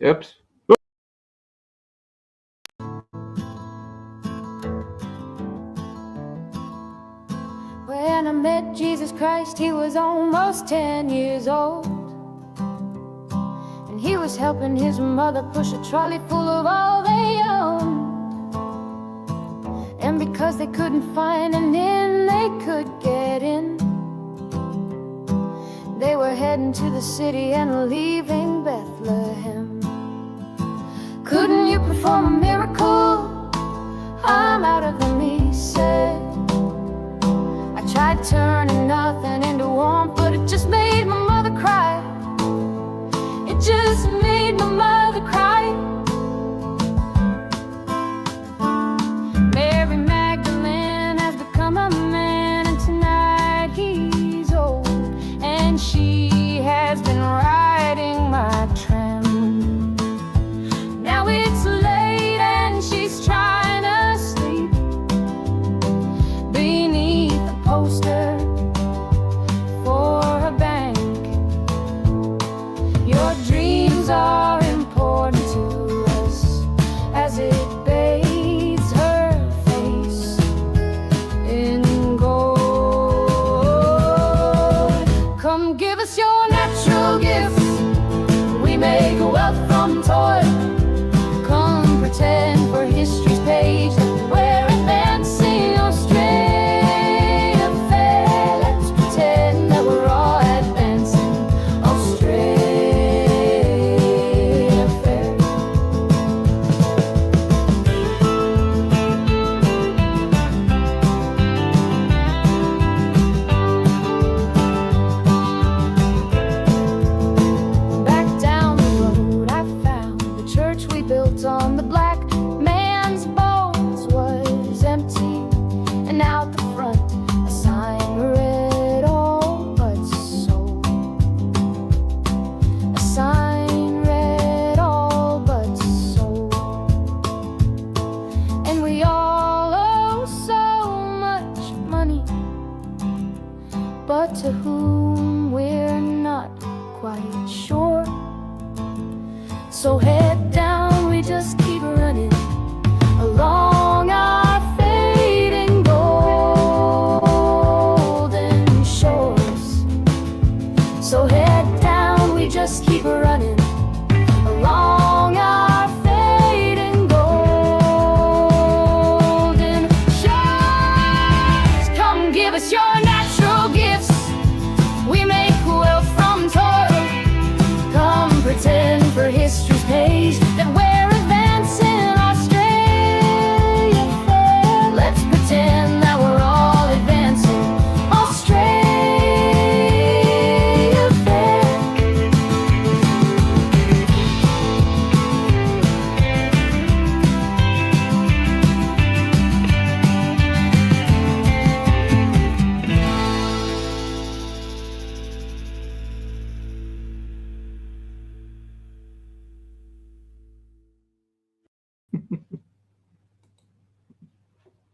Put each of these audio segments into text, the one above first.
Oops. When I met Jesus Christ, he was almost 10 years old, and he was helping his mother push a trolley full of all they owned. And because they couldn't find an inn they could get in, they were heading to the city and leaving Bethlehem. Couldn't you perform a miracle? I'm out of them, he said. I tried turning nothing into warmth, but it just made my mother cry. It just made my mother cry. Mary Magdalene has become a man, and tonight he's old, and she has been riding my tram. Now it's late and she's trying to sleep beneath a poster for a bank. Your dreams are important to us as it bathes her face in gold. Come give us your natural gifts, we make wealth from toil. Come pretend for history's page that we're advancing Australia fair. Let's pretend that we're all advancing Australia fair. Back down the road I found the church we built on the black man's bones was empty, and out the front a sign read all but sold. A sign read all but sold. And we all owe so much money, but to whom we're not quite sure. So head down, we just keep running along our fading golden shores. So head down, we just keep running along our fading golden shores. Come give us your natural gifts, we make wealth from toil. Come pretend for history's page that we're advancing Australia fair. Let's pretend that we're all advancing Australia fair.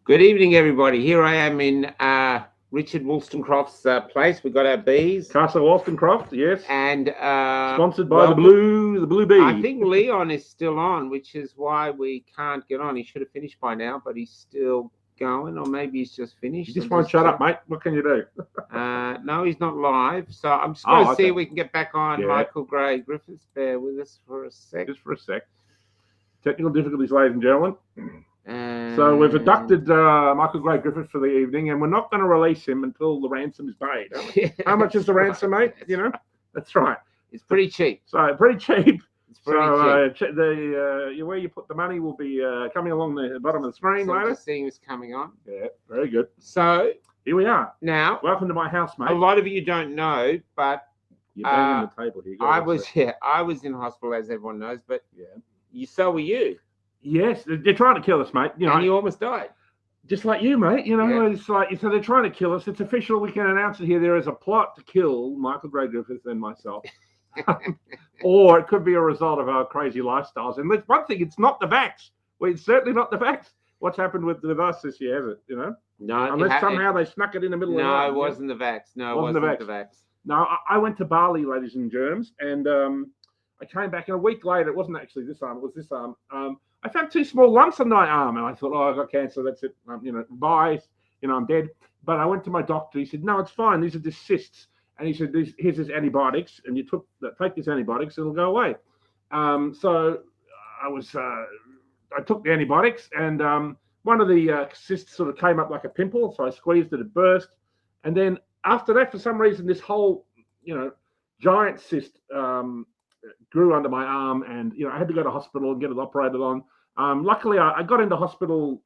Good evening, everybody. Here I am in Richard Wollstencroft's place. We've got our bees. Castle Wollstencroft, yes. And Sponsored by the Blue Bee. I think Leon is still on, which is why we can't get on. He should have finished by now, but he's still going, or maybe he's just finished. You just won't shut up, mate. What can you do? No, he's not live. So I'm just going to see if we can get back on. Yeah. Michael Gray Griffith, bear with us for a sec. Just for a sec. Technical difficulties, ladies and gentlemen. And So we've abducted Michael Gray Griffith for the evening, and we're not going to release him until the ransom is paid. How much is the ransom, mate? You know, that's right. It's pretty cheap. So pretty cheap. It's pretty cheap. Where you put the money will be coming along the bottom of the screen So later. just seeing what's coming on. Yeah, very good. So Here we are. now, Welcome to my house, mate. a lot of you don't know, but You're banging the table here. I was in hospital, as everyone knows, but Yeah. so were you. Yes, they're trying to kill us, mate. You know, And you almost died. just like you, mate. You know, Yeah. it's like, so they're trying to kill us. It's official. We can announce it here. There is a plot to kill Michael Gray Griffith and myself. Or it could be a result of our crazy lifestyles. And that's one thing, it's not the vax. Well, it's certainly not the vax. What's happened with us this year, has it? You know, No, unless somehow they snuck it in the middle of the No, night. it wasn't the vax. No, it wasn't the vax. No, I went to Bali, ladies and germs, and I came back, and a week later, it wasn't actually this arm, it was this arm. I found 2 small lumps on my arm, and I thought, oh, I got cancer, that's it, bye, I'm dead. But I went to my doctor. He said, no, it's fine. These are just cysts. And he said, here's his antibiotics, and you take these antibiotics, it'll go away. So I took the antibiotics, and one of the cysts sort of came up like a pimple, so I squeezed it, it burst. And then after that, for some reason, this whole, giant cyst grew under my arm, and I had to go to hospital and get it operated on. Luckily, I got into hospital.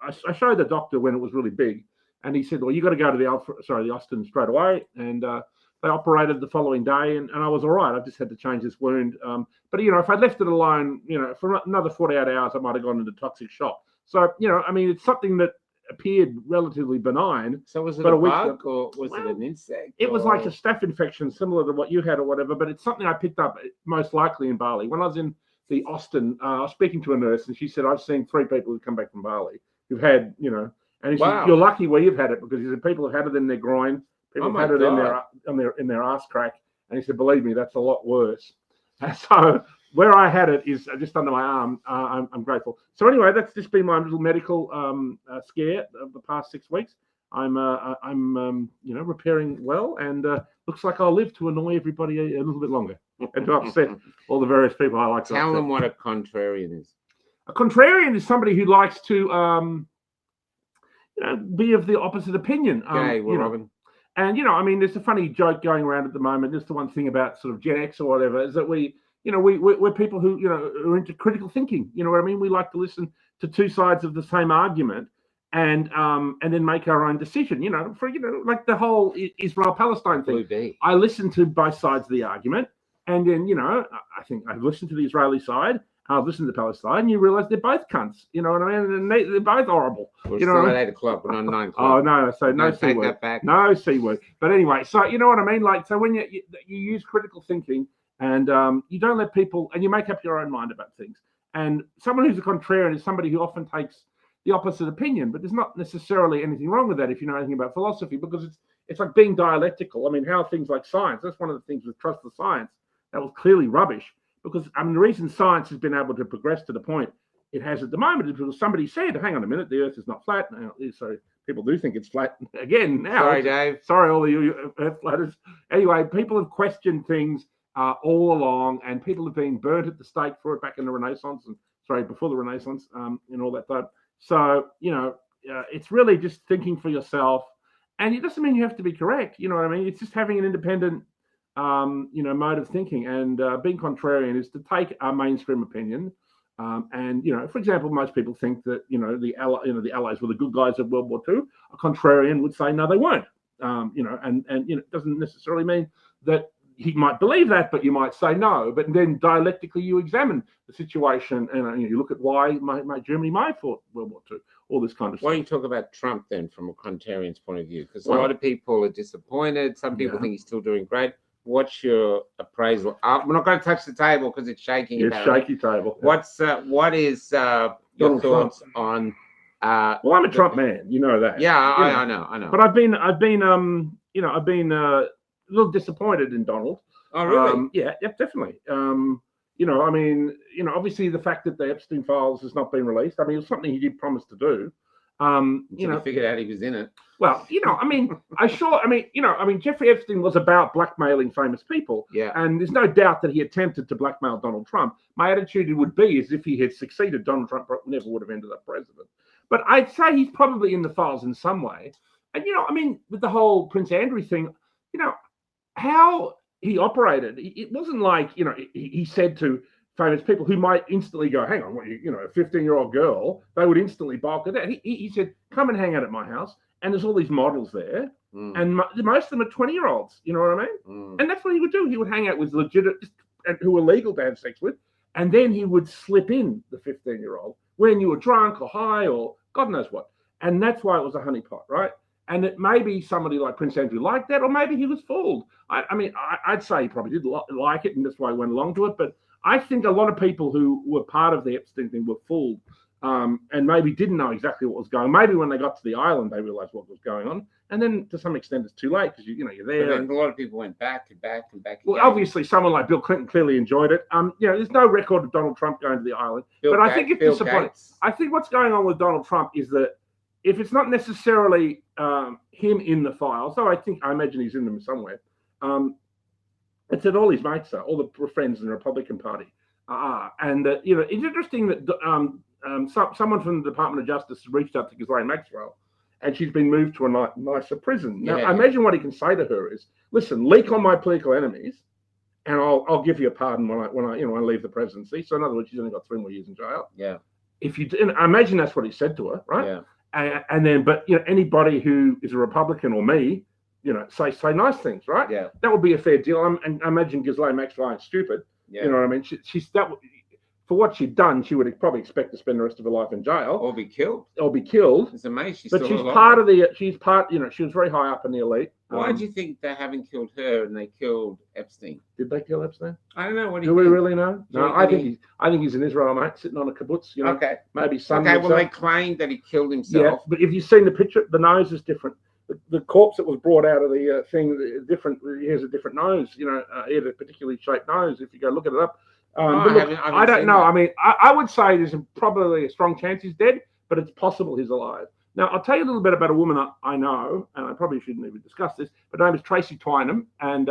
I showed the doctor when it was really big, and he said, "Well, you got to go to the Austin straight away." And they operated the following day, and I was all right. I just had to change this wound. But if I'd left it alone, for another 48 hours, I might have gone into toxic shock. So it's something that appeared relatively benign. So was it a bug or was it an insect? It was like a staph infection, similar to what you had or whatever, but it's something I picked up most likely in Bali. When I was in the Austin, I was speaking to a nurse, and she said, I've seen 3 people who come back from Bali who've had, and he said, you're lucky where you've had it, because he said people have had it in their groin, people have had it in their ass crack, and he said, believe me, that's a lot worse. And so where I had it is just under my arm. I'm grateful. So anyway, that's just been my little medical scare of the past 6 weeks. I'm repairing well, and looks like I'll live to annoy everybody a little bit longer and to upset all the various people I like to upset. Tell them what a contrarian is. A contrarian is somebody who likes to be of the opposite opinion. Okay, Robin. And there's a funny joke going around at the moment. Just the one thing about sort of Gen X or whatever is that we're people who are into critical thinking. You know what I mean? We like to listen to 2 sides of the same argument, and then make our own decision. Like the whole Israel-Palestine thing. I listen to both sides of the argument, and then I think I've listened to the Israeli side. I've listened to Palestine, and you realise they're both cunts. You know what I mean? And they're both horrible. We're still at 8 o'clock, but not 9 o'clock. Oh no, so no C word. That back. No C word. But anyway, so you know what I mean? Like, so when you use critical thinking, and you don't let people, and you make up your own mind about things. And someone who's a contrarian is somebody who often takes the opposite opinion, but there's not necessarily anything wrong with that if you know anything about philosophy, because it's like being dialectical. I mean, how things like science, that's one of the things with trust the science, that was clearly rubbish. Because the reason science has been able to progress to the point it has at the moment is because somebody said, hang on a minute, the Earth is not flat. Now, so people do think it's flat again now. Sorry, Dave. Sorry, all of you Earth flatters. Anyway, people have questioned things all along, and people have been burnt at the stake for it back in the Renaissance, before the Renaissance, and all that type. So, it's really just thinking for yourself, and it doesn't mean you have to be correct. You know what I mean? It's just having an independent mode of thinking, and being contrarian is to take a mainstream opinion. And for example, most people think that the Allies were the good guys of World War II. A contrarian would say no, they weren't. And it doesn't necessarily mean that he might believe that, but you might say no. But then dialectically, you examine the situation, and you look at why Germany might have fought World War II. All this kind of stuff. Why don't you talk about Trump then, from a contrarian's point of view? Because a lot of people are disappointed. Some people think he's still doing great. What's your appraisal? We're not going to touch the table because it's shaking. It's shaky table. Yeah. What is your thoughts on? Well, I'm a Trump man. You know that. Yeah, I know. But I've been a little disappointed in Donald. Oh, really? Yeah, definitely. Obviously the fact that the Epstein files has not been released. I mean, it was something he did promise to do. He figured out he was in it. Well, Jeffrey Epstein was about blackmailing famous people. Yeah. And there's no doubt that he attempted to blackmail Donald Trump. My attitude would be as if he had succeeded, Donald Trump never would have ended up president. But I'd say he's probably in the files in some way. And, with the whole Prince Andrew thing, how he operated, it wasn't like, he said to famous people who might instantly go, hang on, a 15-year-old girl, they would instantly balk at that. He said, come and hang out at my house. And there's all these models there. And most of them are 20-year-olds. You know what I mean? And that's what he would do. He would hang out with who were legal to have sex with. And then he would slip in the 15-year-old when you were drunk or high or God knows what. And that's why it was a honeypot, right? And it maybe somebody like Prince Andrew liked that, or maybe he was fooled. I'd say he probably did like it, and that's why he went along to it. But I think a lot of people who were part of the Epstein thing were fooled, and maybe didn't know exactly what was going on. Maybe when they got to the island, they realized what was going on. And then to some extent it's too late because you're But there. then a lot of people went back and back and back. Well, again. obviously, someone like Bill Clinton clearly enjoyed it. There's no record of Donald Trump going to the island, but I think it's disappointing. I think what's going on with Donald Trump is that if it's not necessarily him in the files, though I imagine he's in them somewhere, it's that all his mates are, all the friends in the Republican Party are. And, it's interesting that someone from the Department of Justice reached out to Ghislaine Maxwell, and she's been moved to a nicer prison. Now, I imagine what he can say to her is, listen, leak on my political enemies, and I'll give you a pardon when I leave the presidency. So in other words, she's only got 3 more years in jail. Yeah. And I imagine that's what he said to her, right? Yeah. And then, but anybody who is a Republican or me, say nice things, right? Yeah. That would be a fair deal. And I imagine Ghislaine Maxwell ain't stupid. Yeah. You know what I mean? She's that. For what she'd done, she would probably expect to spend the rest of her life in jail Or be killed. It's amazing. But she's part of the. She's part. She was very high up in the elite. Why do you think they haven't killed her and they killed Epstein? Did they kill Epstein? I don't know. What do we really know? No, I think he's in Israel, mate, sitting on a kibbutz. Okay. Maybe Okay. Well, they claimed that he killed himself. Yeah, but if you've seen the picture, the nose is different. The corpse that was brought out of the thing, different. He has a different nose. He had a particularly shaped nose. If you go look it up. I don't know. I mean, I would say there's probably a strong chance he's dead, but it's possible he's alive. Now, I'll tell you a little bit about a woman I know, and I probably shouldn't even discuss this, but her name is Tracy Twynham, and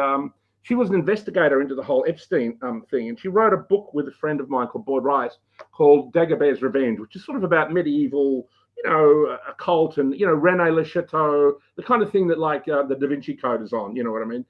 she was an investigator into the whole Epstein thing, and she wrote a book with a friend of mine called Boyd Rice called Dagobert's Revenge, which is sort of about medieval, occult and, René Le Chateau, the kind of thing that like the Da Vinci Code is on, you know what I mean?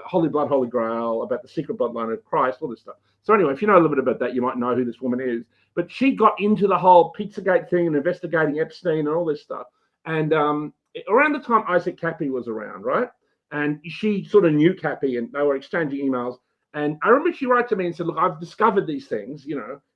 Holy Blood, Holy Grail, about the secret bloodline of Christ, all this stuff. So anyway, if you know a little bit about that, you might know who this woman is. But she got into the whole Pizzagate thing and investigating Epstein and all this stuff. And around the time Isaac Cappy was around, right? And she sort of knew Cappy and they were exchanging emails. And I remember she wrote to me and said, look, I've discovered these things,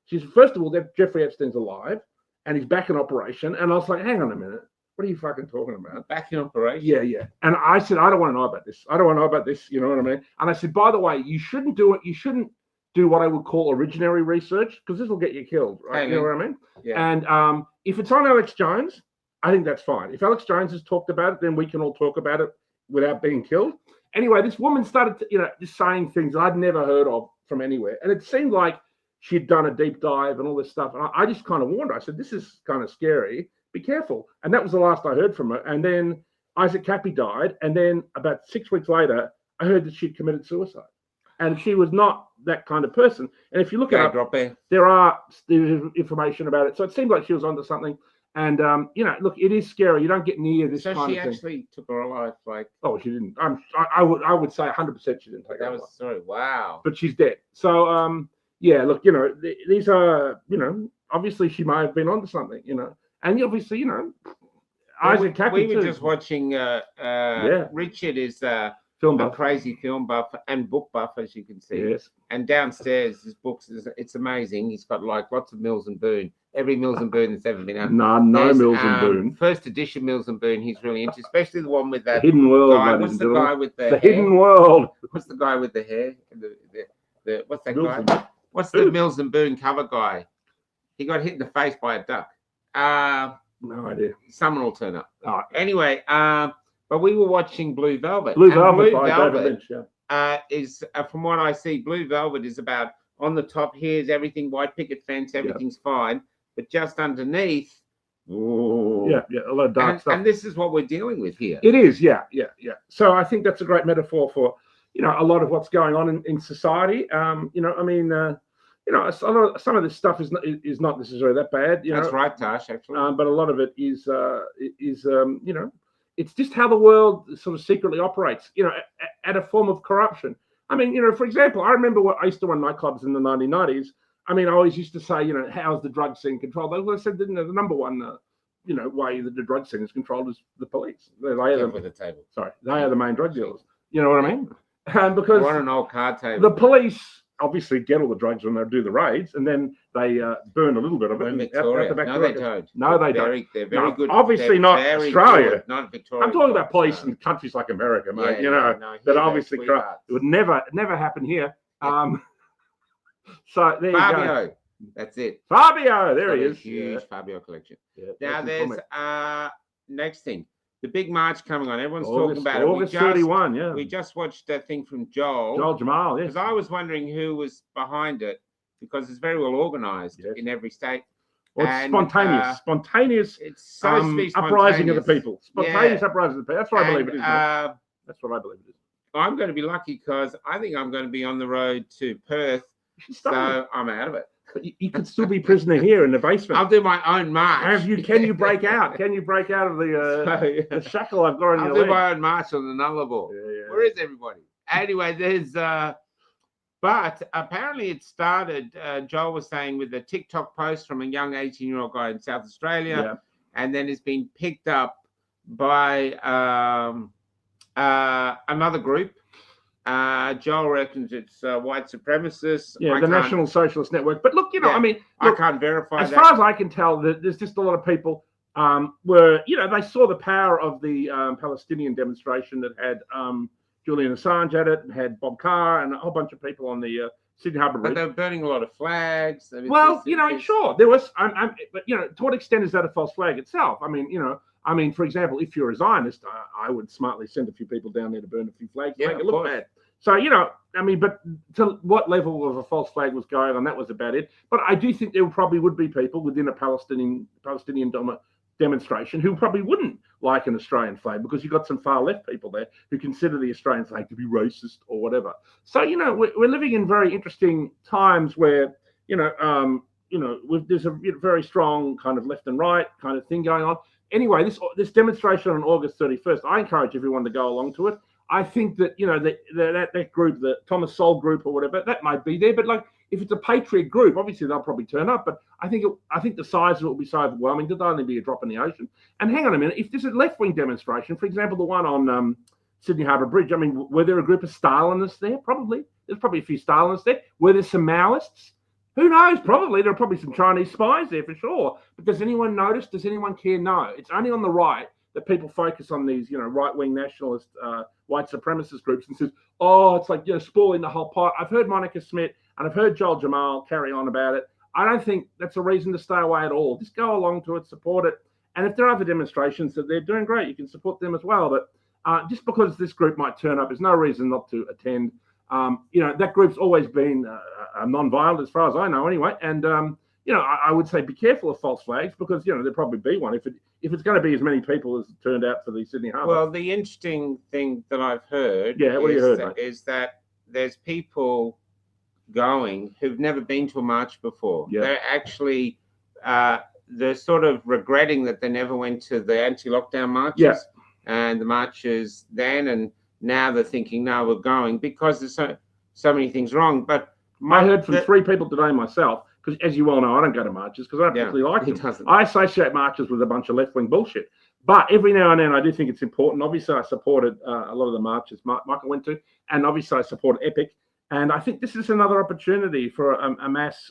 She's, first of all, Jeffrey Epstein's alive and he's back in operation. And I was like, hang on a minute. What are you fucking talking about? Back in operation? Yeah. And I said, I don't want to know about this. I don't want to know about this. You know what I mean? And I said, by the way, you shouldn't do it. You shouldn't do what I would call originary research because this will get you killed. Right? You know what I mean? Yeah. And if it's on Alex Jones, I think that's fine. If Alex Jones has talked about it, then we can all talk about it without being killed. Anyway, this woman started, just saying things I'd never heard of from anywhere. And it seemed like she'd done a deep dive and all this stuff. And I just kind of warned her. I said, this is kind of scary. Be careful. And that was the last I heard from her. And then Isaac Cappy died. And then about 6 weeks later, I heard that she'd committed suicide. And she was not that kind of person. And if you look at it, there's information about it. So it seemed like she was onto something. And, look, it is scary. You don't get near this kind of thing. So she actually took her life, like... Oh, she didn't. I would say 100% she didn't take her life. Sorry, wow. But she's dead. So, look, these are, obviously she may have been onto something, And obviously, Isaac Cappy we were just watching. Richard is a crazy film buff and book buff, as you can see. Yes. And downstairs, his books it's amazing. He's got like lots of Mills and Boon. Every Mills and Boon that's ever been out. No Mills and Boon. First edition Mills and Boon. He's really into, especially the one with that Hidden World. Guy. What's the guy with the hair? Hidden World? What's the guy with the hair? The what's that guy? What's the Mills and Boon cover guy? He got hit in the face by a duck. No idea. Someone will turn up. Oh. Anyway, but we were watching Blue Velvet. Blue Velvet by David Lynch, yeah. Is from what I see, Blue Velvet is about on the top. Here's everything, white picket fence, everything's fine, but just underneath. Ooh, a lot of dark stuff. And this is what we're dealing with here. It is, yeah. So I think that's a great metaphor for a lot of what's going on in society. Some of this stuff is not necessarily that bad. That's right, Tash, actually. But a lot of it is it's just how the world sort of secretly operates, at a form of corruption. I mean, for example, I remember I used to run nightclubs in the 1990s. I mean, I always used to say, how's the drug scene controlled? I said, the number one, way that the drug scene is controlled is the police. They are the main drug dealers. You know what I mean? Because we're on an old card table. The police obviously get all the drugs when they do the raids, and then they burn a little bit of it. Victoria. No, they don't. No, they don't. They're very good. Obviously not Australia. Good. Not Victoria. I'm talking about police in countries like America, mate. That obviously corrupt. It would never happen here. So there you go. That's it. Fabio, there he is. Huge Fabio collection. Now there's next thing. the big march coming on. Everyone's August, talking about August it. 31, yeah. We just watched that thing from Joel. Joel Jamal, yes. Because I was wondering who was behind it, because it's very well organised in every state. Well, it's spontaneous. It's so uprising of the people. Spontaneous Yeah. uprising of the people. That's what I believe it is. That's what I believe it is. I'm going to be lucky because I think I'm going to be on the road to Perth, so I'm out of it. But you could still be prisoner here in the basement. I'll do my own march. Can you break out? Can you break out of the shackle I've got on your leg? I'll do my own march on the Nullarbor. Yeah. Where is everybody? Anyway, there's but apparently it started, Joel was saying, with a TikTok post from a young 18-year-old guy in South Australia, and then it's been picked up by another group. Joel reckons it's white supremacists. Yeah, the National Socialist Network. But look, I mean, I can't verify as that. far as I can tell, there's just a lot of people were, they saw the power of the Palestinian demonstration that had Julian Assange at it, and had Bob Carr and a whole bunch of people on the Sydney Harbour Bridge. But they were burning a lot of flags. Well, sure, there was, but to what extent is that a false flag itself? I mean, for example, if you're a Zionist, I would smartly send a few people down there to burn a few flags to make it look bad. So, but to what level of a false flag was going on, that was about it. But I do think there probably would be people within a Palestinian demonstration who probably wouldn't like an Australian flag, because you've got some far left people there who consider the Australian flag to be racist or whatever. So, we're living in very interesting times where, there's a very strong kind of left and right kind of thing going on. Anyway, this demonstration on August 31st, I encourage everyone to go along to it. I think that, that group, the Thomas Sowell group or whatever, that might be there. But if it's a patriot group, obviously they'll probably turn up. But I think the size of it will be so overwhelming that they'll only be a drop in the ocean. And hang on a minute, if there's a left-wing demonstration, for example, the one on Sydney Harbour Bridge, I mean, were there a group of Stalinists there? Probably. There's probably a few Stalinists there. Were there some Maoists? Who knows? Probably. There are probably some Chinese spies there for sure. But does anyone notice? Does anyone care? No. It's only on the right that people focus on these, right-wing nationalist, white supremacist groups and says, oh, it's like, spoiling the whole pot. I've heard Monica Smith and I've heard Joel Jamal carry on about it. I don't think that's a reason to stay away at all. Just go along to it, support it. And if there are other demonstrations that they're doing great, you can support them as well. But just because this group might turn up, there's no reason not to attend. That group's always been non-violent as far as I know anyway. And, I would say be careful of false flags, because, there'll probably be one if it's going to be as many people as turned out for the Sydney Harbour. Well, the interesting thing that I've heard is that there's people going who've never been to a march before. Yeah. They're actually they're sort of regretting that they never went to the anti-lockdown marches and the marches then, and now they're thinking, no, we're going, because there's so many things wrong. But I heard from 3 people today myself, because as you well know, I don't go to marches because I don't particularly like them. I associate marches with a bunch of left-wing bullshit. But every now and then I do think it's important. Obviously, I supported a lot of the marches Michael went to, and obviously I supported EPIC. And I think this is another opportunity for a mass,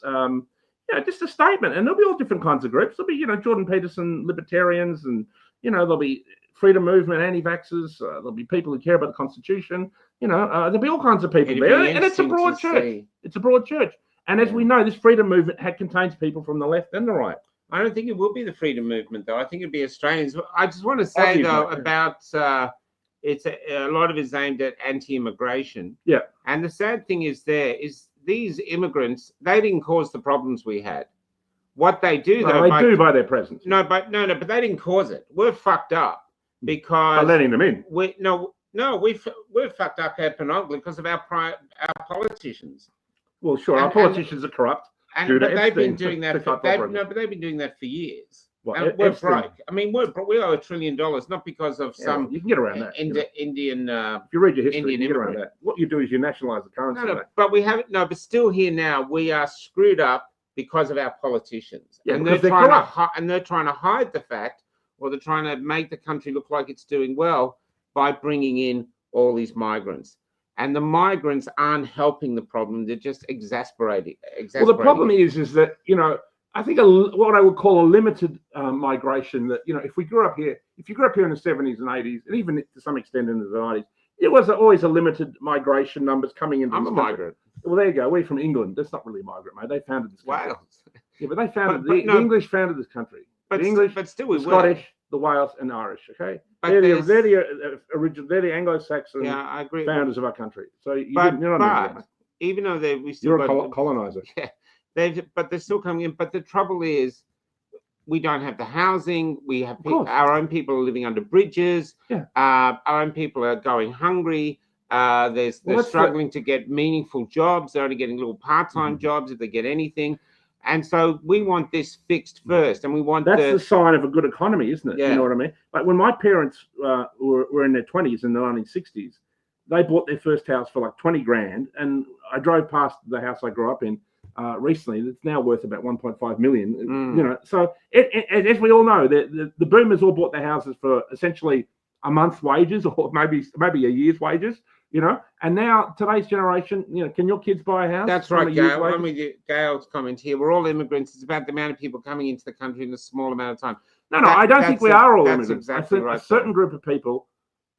just a statement. And there'll be all different kinds of groups. There'll be, Jordan Peterson, libertarians, and, there'll be freedom movement, anti-vaxxers. There'll be people who care about the Constitution. There'll be all kinds of people there. And it's a broad church. It's a broad church. And as we know, this freedom movement contains people from the left and the right. I don't think it will be the freedom movement, though. I think it'd be Australians. I just want to say, though, about it's a lot of it is aimed at anti-immigration. Yeah. And the sad thing is these immigrants, they didn't cause the problems we had. What they do, though, they do by their presence. But they didn't cause it. We're fucked up because by letting them in. We're fucked up economically because of our politicians. Well, sure, our politicians are corrupt. But they've been doing that. But they've been doing that for years. Well, we're broke. I mean, we owe $1 trillion, not because of some. You can get around that. Indian. If you read your history, you can get around that. What you do is you nationalize the currency. But we haven't. No, but still here now, we are screwed up because of our politicians. Yeah, and they're trying to hide the fact, or they're trying to make the country look like it's doing well by bringing in all these migrants. And the migrants aren't helping the problem; they're just exasperating. Well, the problem is that I think what I would call a limited migration. That if you grew up here in the 70s and 80s, and even to some extent in the 90s, it was always a limited migration numbers coming into. I'm a migrant. Well, there you go. We're from England. That's not really a migrant, mate. They founded this country. Wow. Yeah, but they founded the English founded this country. But the English, but still, we Scottish, the Wales, and Irish. Okay, but they're the original. They're the Anglo-Saxon I agree. founders of our country. So you're not even though we still you're a colonizer. Yeah, but they're still coming in. But the trouble is, we don't have the housing. We have our own people are living under bridges. Yeah. Our own people are going hungry. They're struggling to get meaningful jobs. They're only getting little part-time jobs if they get anything. And so we want this fixed first, and we want that's the sign of a good economy, isn't it? Yeah. You know what I mean? Like when my parents were in their 20s in the 1960s, they bought their first house for like 20 grand, and I drove past the house I grew up in recently. It's now worth about 1.5 million. You know, so as we all know, the boomers all bought their houses for essentially a month's wages, or maybe a year's wages. You know, and now today's generation, you know, can your kids buy a house? That's right, Gail. I'm with you. Gail's comment here. We're all immigrants. It's about the amount of people coming into the country in a small amount of time. No, I don't think we are all immigrants. Exactly right. A certain group of people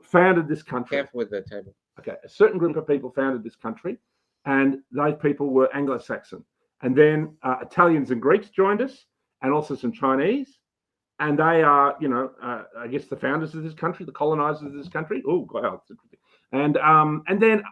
founded this country. Careful with the table. Okay, a certain group of people founded this country, and those people were Anglo-Saxon. And then Italians and Greeks joined us, and also some Chinese. And they are, you know, I guess the founders of this country, the colonizers of this country. Oh, wow, it's interesting. And then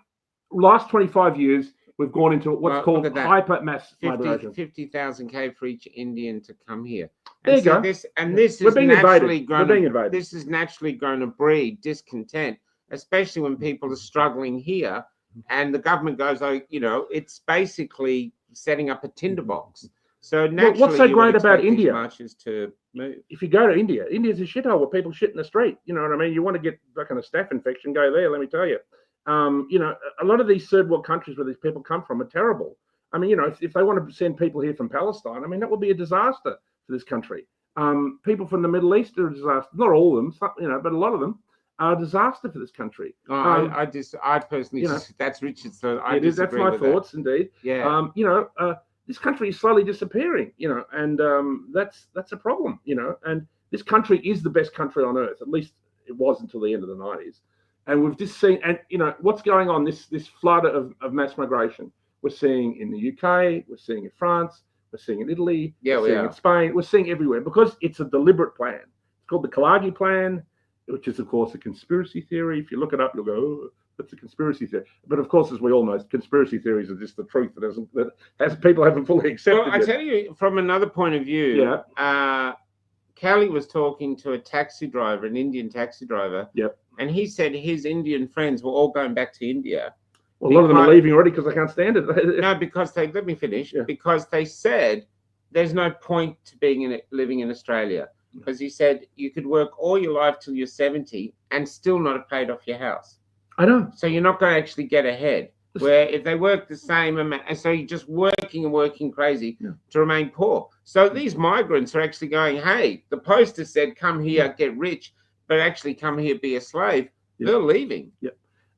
last 25 years, we've gone into what's called hyper mass migration. 50,000 for each Indian to come here. And there you go. This is naturally going. This is naturally going to breed discontent, especially when people are struggling here, and the government goes, oh, you know, it's basically setting up a tinderbox. So naturally, what's so great about India? Marches to move. If you go to India, India's a shithole where people shit in the street. You know what I mean? You want to get that kind of staph infection, go there. Let me tell you. You know, a lot of these third world countries where these people come from are terrible. I mean, you know, if they want to send people here from Palestine, I mean, that would be a disaster for this country. People from the Middle East are a disaster. Not all of them, you know, but a lot of them are a disaster for this country. I personally, you know, that's Richard. So that's my thoughts, indeed. Yeah. You know. This country is slowly disappearing, you know, and that's a problem, you know. And this country is the best country on earth. At least it was until the end of the 90s. And we've just seen, and you know, what's going on? This flood of mass migration we're seeing in the UK, we're seeing in France, we're seeing in Italy, we're seeing in Spain, we're seeing everywhere because it's a deliberate plan. It's called the Kalagi Plan, which is of course a conspiracy theory. If you look it up, you'll go, oh, that's a conspiracy theory. But of course, as we all know, conspiracy theories are just the truth that people haven't fully accepted. Well, I tell you, from another point of view, Kelly was talking to a taxi driver, an Indian taxi driver. Yep. And he said his Indian friends were all going back to India. Well, a lot of them are leaving already because they can't stand it. No, because let me finish. Yeah. Because they said there's no point to living in Australia. Because he said you could work all your life till you're 70 and still not have paid off your house. I know. So you're not going to actually get ahead. Where if they work the same amount, and so you're just working and working crazy to remain poor. So these migrants are actually going, hey, the poster said, come here, get rich, but actually come here, be a slave. Yeah. They're leaving. Yeah.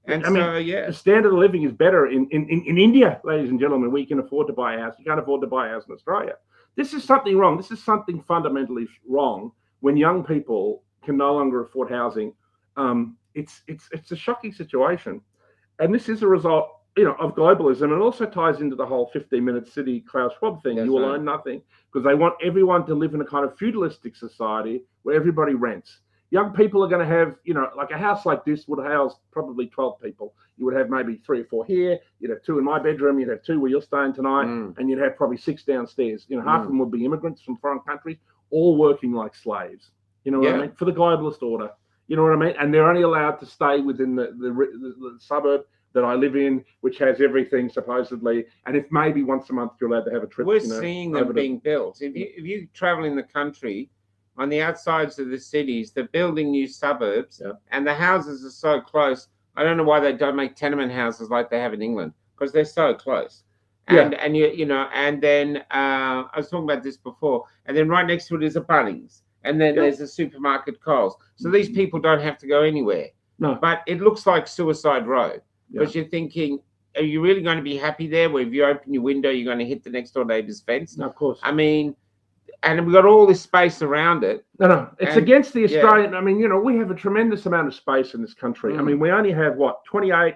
And I mean, the standard of living is better in India, ladies and gentlemen. We can afford to buy a house. You can't afford to buy a house in Australia. This is something wrong. This is something fundamentally wrong when young people can no longer afford housing. It's a shocking situation, and this is a result, you know, of globalism, and also ties into the whole 15-minute city Klaus Schwab thing. You will own nothing, because they want everyone to live in a kind of feudalistic society where everybody rents. Young people are going to have, you know, like a house like this would house probably 12 people. You would have maybe 3 or 4 here. You'd have 2 in my bedroom. You'd have 2 where you're staying tonight, and you'd have probably 6 downstairs. You know, half of them would be immigrants from foreign countries, all working like slaves. You know what I mean? For the globalist order. You know what I mean? And they're only allowed to stay within the suburb that I live in, which has everything supposedly. And if maybe once a month you're allowed to have a trip. We're seeing them being built. If you travel in the country, on the outsides of the cities, they're building new suburbs, and the houses are so close. I don't know why they don't make tenement houses like they have in England, because they're so close. And you know, and then I was talking about this before, and then right next to it is a Bunnings. And then there's a supermarket, Coles. So these people don't have to go anywhere. No. But it looks like Suicide Road. Because you're thinking, are you really going to be happy there? Where if you open your window, you're going to hit the next door neighbor's fence? No, of course. I mean, and we've got all this space around it. No. It's against the Australian. I mean, you know, we have a tremendous amount of space in this country. I mean, we only have, 28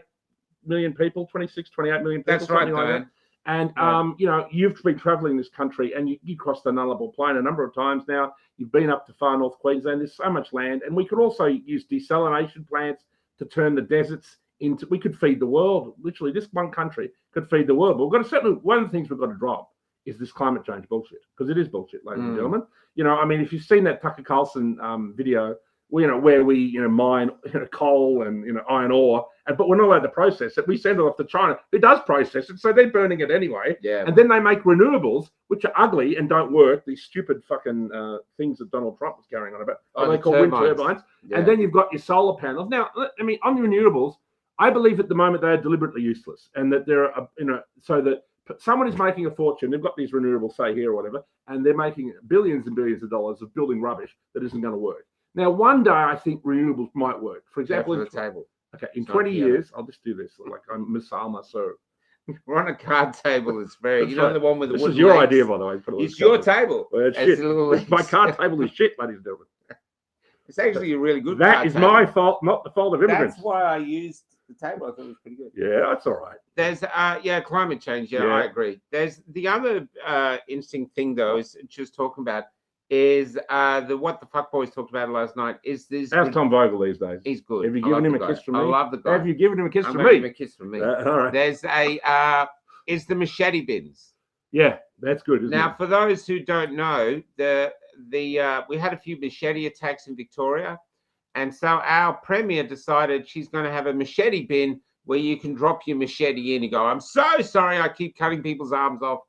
million people, 26, 28 million people? That's right, like that. And, you know, you've been traveling this country and you crossed the Nullarbor Plain a number of times now. You've been up to far north Queensland. There's so much land. And we could also use desalination plants to turn the deserts into, we could feed the world. Literally, this one country could feed the world. But we've got to certainly, one of the things we've got to drop is this climate change bullshit, because it is bullshit, ladies and gentlemen. You know, I mean, if you've seen that Tucker Carlson video, you know, where we, you know, mine, you know, coal and, you know, iron ore, but we're not allowed to process it. We send it off to China, who does process it, so they're burning it anyway. Yeah. And then they make renewables, which are ugly and don't work. These stupid fucking things that Donald Trump was carrying on about. They call wind turbines. Yeah. And then you've got your solar panels. Now, I mean, on the renewables, I believe at the moment they are deliberately useless, and that there are, you know, so that someone is making a fortune. They've got these renewables, say here or whatever, and they're making billions and billions of dollars of building rubbish that isn't going to work. Now, one day I think renewables might work. For example, the table. Okay, in 20 years, I'll just do this like I'm Miss Alma. So we're on a card table. It's very, you know, the one with the this wooden is your legs. idea, by the way. It's your table. Well, it's shit. My card table is shit, ladies and gentlemen. It's actually a really good. That is my fault, not the fault of immigrants. That's why I used the table. I thought it was pretty good. Yeah, that's all right. There's climate change. Yeah, I agree. There's the other interesting thing though is just talking about is the what the fuck boys talked about last night is this. How's Tom Vogel these days? He's good. Have you given him a kiss from me? I love the guy. Have you given him a kiss from me? Give him a kiss from me. All right. There's is the machete bins. Yeah, that's good. Isn't Now, it? for those who don't know, we had a few machete attacks in Victoria, and so our premier decided she's going to have a machete bin where you can drop your machete in and go, I'm so sorry, I keep cutting people's arms off.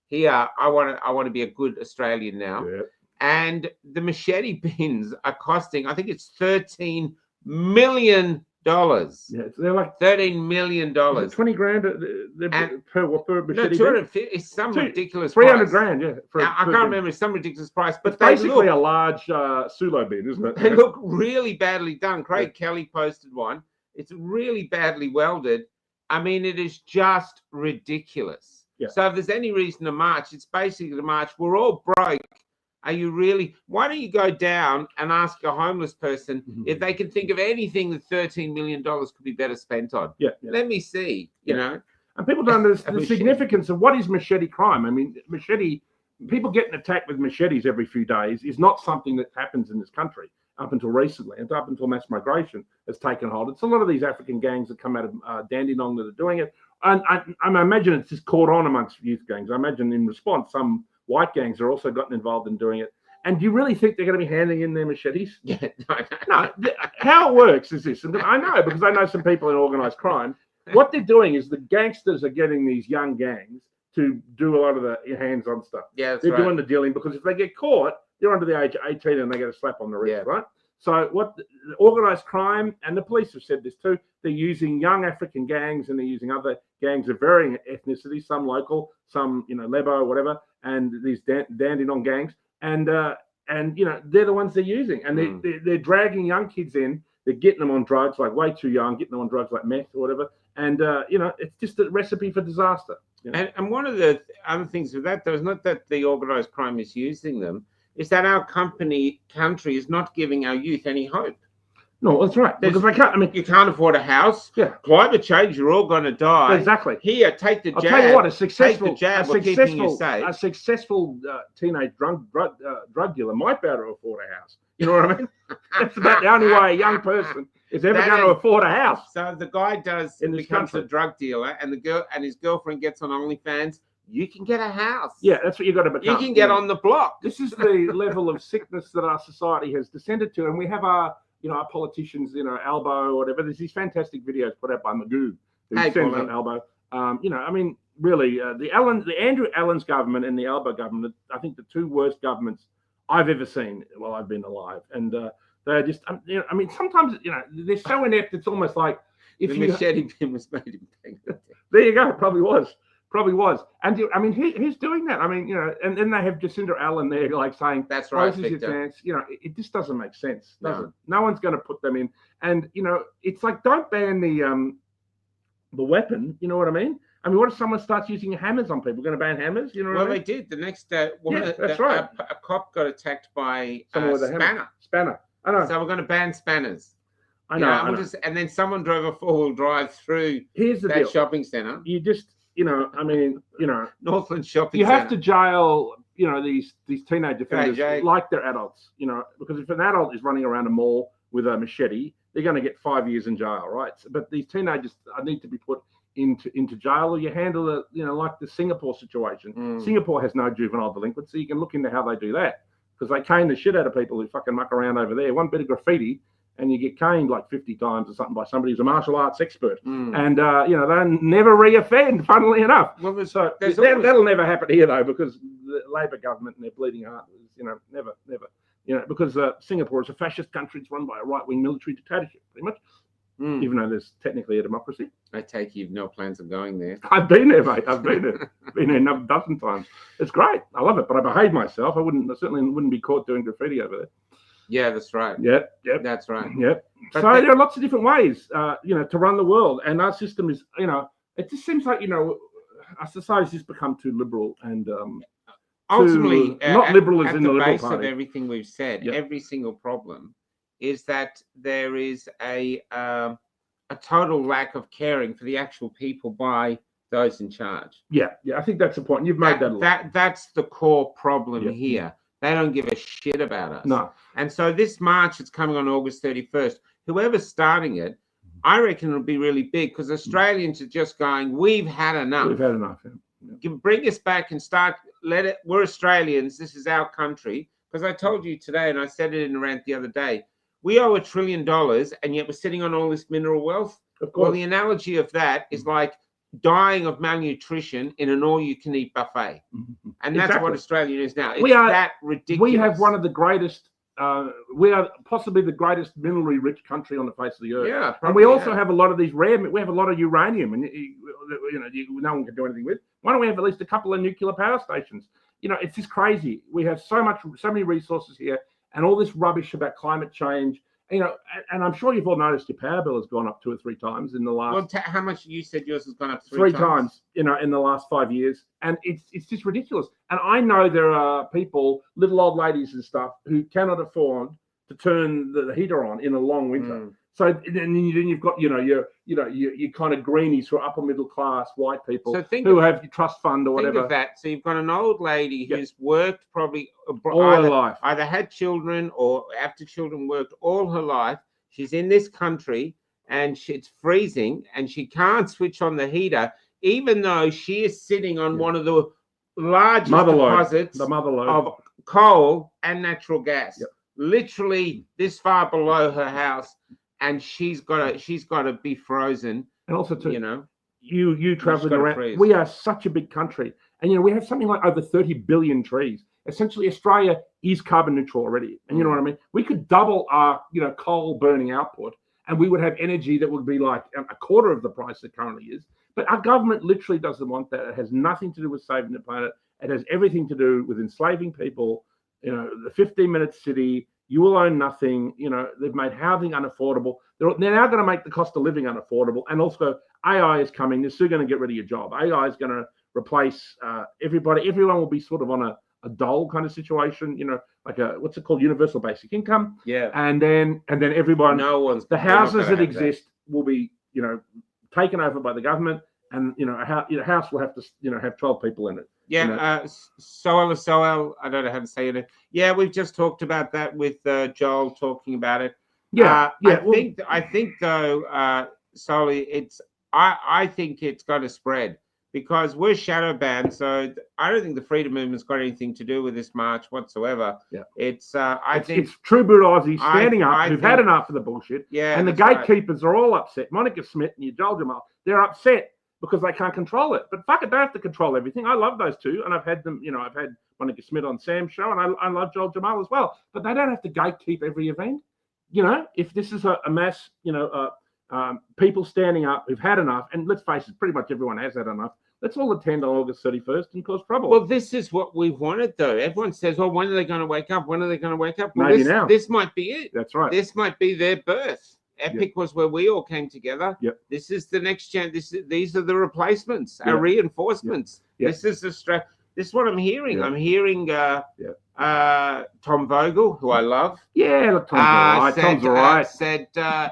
Here, I want to be a good Australian now. Yeah. And the machete bins are costing, I think it's $13 million. Yeah, they're like $13 million. 20 grand per machete bin? It's some ridiculous 300 price. grand, yeah. Now, I can't remember, it's some ridiculous price, but it's basically a large Sulo bin, isn't it? They look really badly done. Craig Kelly posted one. It's really badly welded. I mean, it is just ridiculous. Yeah. So if there's any reason to march, it's basically to march. We're all broke. Are you really? Why don't you go down and ask a homeless person if they can think of anything that $13 million could be better spent on? Yeah. Let me see, you know. And people don't understand the significance of what is machete crime. I mean, people getting attacked with machetes every few days is not something that happens in this country up until recently, and up until mass migration has taken hold. It's a lot of these African gangs that come out of Dandenong that are doing it. And I imagine it's just caught on amongst youth gangs. I imagine in response, some white gangs are also gotten involved in doing it. And do you really think they're going to be handing in their machetes? Yeah, no. How it works is this, and I know because I know some people in organised crime. What they're doing is the gangsters are getting these young gangs to do a lot of the hands-on stuff. Yeah, they're doing the dealing, because if they get caught, they're under the age of 18 and they get a slap on the wrist, right? So what the organised crime, and the police have said this too, they're using young African gangs and they're using other gangs of varying ethnicities, some local, some, you know, Lebo, whatever, and these Dandenong gangs. And you know, they're the ones they're using. And they're dragging young kids in, they're getting them on drugs, like way too young, getting them on drugs like meth or whatever. And, you know, it's just a recipe for disaster. You know? And one of the other things with that, though, is not that the organised crime is using them, is that our country is not giving our youth any hope. No, that's right. Because they can't. I mean, you can't afford a house. Yeah. Climate change, you're all going to die. Exactly. Here, take the jab. I'll tell you what, a successful teenage drug dealer might be able to afford a house. You know what I mean? That's about the only way a young person is ever going to afford a house. So the guy becomes a drug dealer, and his girlfriend gets on OnlyFans. You can get a house. Yeah, that's what you got to become. You can get on the block. This is the level of sickness that our society has descended to, and we have our politicians, Albo or whatever. There's these fantastic videos put out by Magoo who sends on Albo. I mean, really, the Andrew Allen's government and the Albo government, I think the two worst governments I've ever seen while I've been alive. And they're just, I mean, sometimes, they're so inept. It's almost like the machete bin was made him think. There you go. Probably was. And I mean, he's doing that. I mean, and then they have Jacinda Allen there, like saying, "That's right, this is your chance." It just doesn't make sense. No one's going to put them in. And it's like, don't ban the weapon. You know what I mean? I mean, what if someone starts using hammers on people? Going to ban hammers? You know what I mean? Well, they did. The next that's right. A cop got attacked by a spanner. I know. So we're going to ban spanners. I know. And then someone drove a 4-wheel drive through Here's the that deal. shopping centre. you know, I mean, you know, Northland Shopping you have Centre. to jail, you know, these teenage offenders like they're adults, you know, because if an adult is running around a mall with a machete, they're going to get 5 years in jail, right? But these teenagers need to be put into jail, or you handle it, you know, like the Singapore situation. Singapore has no juvenile delinquency. You can look into how they do that, because they cane the shit out of people who fucking muck around over there. One bit of graffiti and you get caned like 50 times or something by somebody who's a martial arts expert. And, you know, they never re-offend, funnily enough. Well, so that'll never happen here, though, because the Labor government and their bleeding heart is, you know, never, you know, because Singapore is a fascist country. It's run by a right-wing military dictatorship, pretty much, even though there's technically a democracy. I take you've no plans of going there. I've been there, mate. I've been there. Been there a dozen times. It's great. I love it, but I behave myself. I certainly wouldn't be caught doing graffiti over there. Yeah, that's right. Yep. That's right. Yep. But so there are lots of different ways, you know, to run the world, and our system is, you know, it just seems like, you know, our society's just become too liberal and ultimately not liberal as in the Liberal base Party. Of everything we've said, every single problem is that there is a total lack of caring for the actual people by those in charge. Yeah, I think that's the point. You've made that a lot. That's the core problem here. They don't give a shit about us. No. And so this march that's coming on August 31st, whoever's starting it, I reckon it'll be really big, because Australians are just going, we've had enough. We've had enough. Yeah. Bring us back and start, we're Australians, this is our country. Because I told you today, and I said it in a rant the other day, we owe $1 trillion, and yet we're sitting on all this mineral wealth. Of course. Well, the analogy of that is like dying of malnutrition in an all-you-can-eat buffet. And that's what Australia is now. It's that ridiculous. We have one of the greatest, we are possibly the greatest minerally rich country on the face of the earth. Yeah, and we also have a lot of these we have a lot of uranium, and you know, no one can do anything with. Why don't we have at least a couple of nuclear power stations? You know, it's just crazy. We have so many resources here, and all this rubbish about climate change. You know, and I'm sure you've all noticed your power bill has gone up 2 or 3 times in the last. Well, how much you said yours has gone up 3 times? You know, in the last 5 years, and it's just ridiculous. And I know there are people, little old ladies and stuff, who cannot afford to turn the heater on in a long winter. So then you've got, you know, your kind of greenies who are upper middle class white people who have your trust fund or whatever. Think of that. So you've got an old lady who's worked probably all her life, either had children or after children worked all her life. She's in this country and it's freezing and she can't switch on the heater, even though she is sitting on one of the largest deposits of coal and natural gas, literally this far below her house. And she's got to be frozen. And also, too, you know, you traveling around. We are such a big country, and you know we have something like over 30 billion trees. Essentially, Australia is carbon neutral already, and you know what I mean. We could double our coal burning output, and we would have energy that would be like a quarter of the price it currently is. But our government literally doesn't want that. It has nothing to do with saving the planet. It has everything to do with enslaving people. You know, the 15-minute city. You will own nothing. You know, they've made housing unaffordable. They're now going to make the cost of living unaffordable. And also AI is coming. They're still going to get rid of your job. AI is going to replace everybody. Everyone will be sort of on a dole kind of situation, you know, like what's it called? Universal basic income. Yeah. And then everyone, the houses that exist will be, you know, taken over by the government. And, you know, a house will have to, you know, have 12 people in it. Yeah, you know? Soel, I don't know how to say it. Yeah, we've just talked about that with Joel talking about it. Yeah, I think though, Solly, I think it's got to spread because we're shadow banned. So I don't think the freedom movement's got anything to do with this march whatsoever. Yeah, it's true bourgeoisie standing up. Who've had enough of the bullshit. Yeah, and the gatekeepers are all upset. Monica Smith and your Joel Jamal, they're upset because they can't control it. But fuck it, they have to control everything. I love those two, and I've had them, you know, I've had Monica Smith on Sam's show, and I love Joel Jamal as well. But they don't have to gatekeep every event. You know, if this is a mass, you know, people standing up who've had enough, and let's face it, pretty much everyone has had enough. Let's all attend on August 31st and cause trouble. Well, this is what we've wanted, though. Everyone says, "Oh, when are they going to wake up? When are they going to wake up?" Well, maybe now. This might be it. That's right. This might be their birth. Epic was where we all came together. Yep. This is the next chance. These are the replacements, our reinforcements. Yep. This is the This is what I'm hearing. I'm hearing Tom Vogel, who I love. Yeah, look, Tom's all right. Said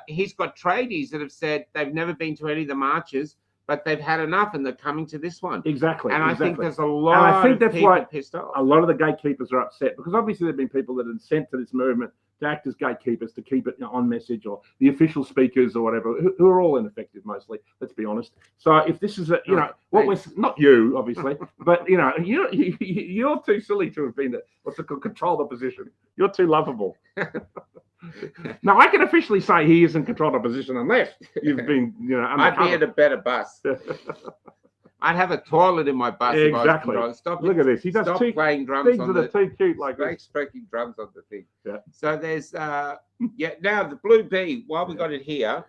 he's got tradies that have said they've never been to any of the marches, but they've had enough and they're coming to this one. Exactly. And I think there's a lot of people pissed off. A lot of the gatekeepers are upset because obviously there have been people that have been sent to this movement to act as gatekeepers to keep it on message, or the official speakers or whatever, who are all ineffective mostly, let's be honest. So if this is not you obviously, but you're too silly to have been control the position. You're too lovable. Now I can officially say he isn't controlled opposition unless you've been I'd be at a better bus. I'd have a toilet in my bus. Exactly. Look at this. He does stop playing drums. Things that are too cute, like breaking drums on the thing. Yeah. So there's now the blue bee. While we got it here,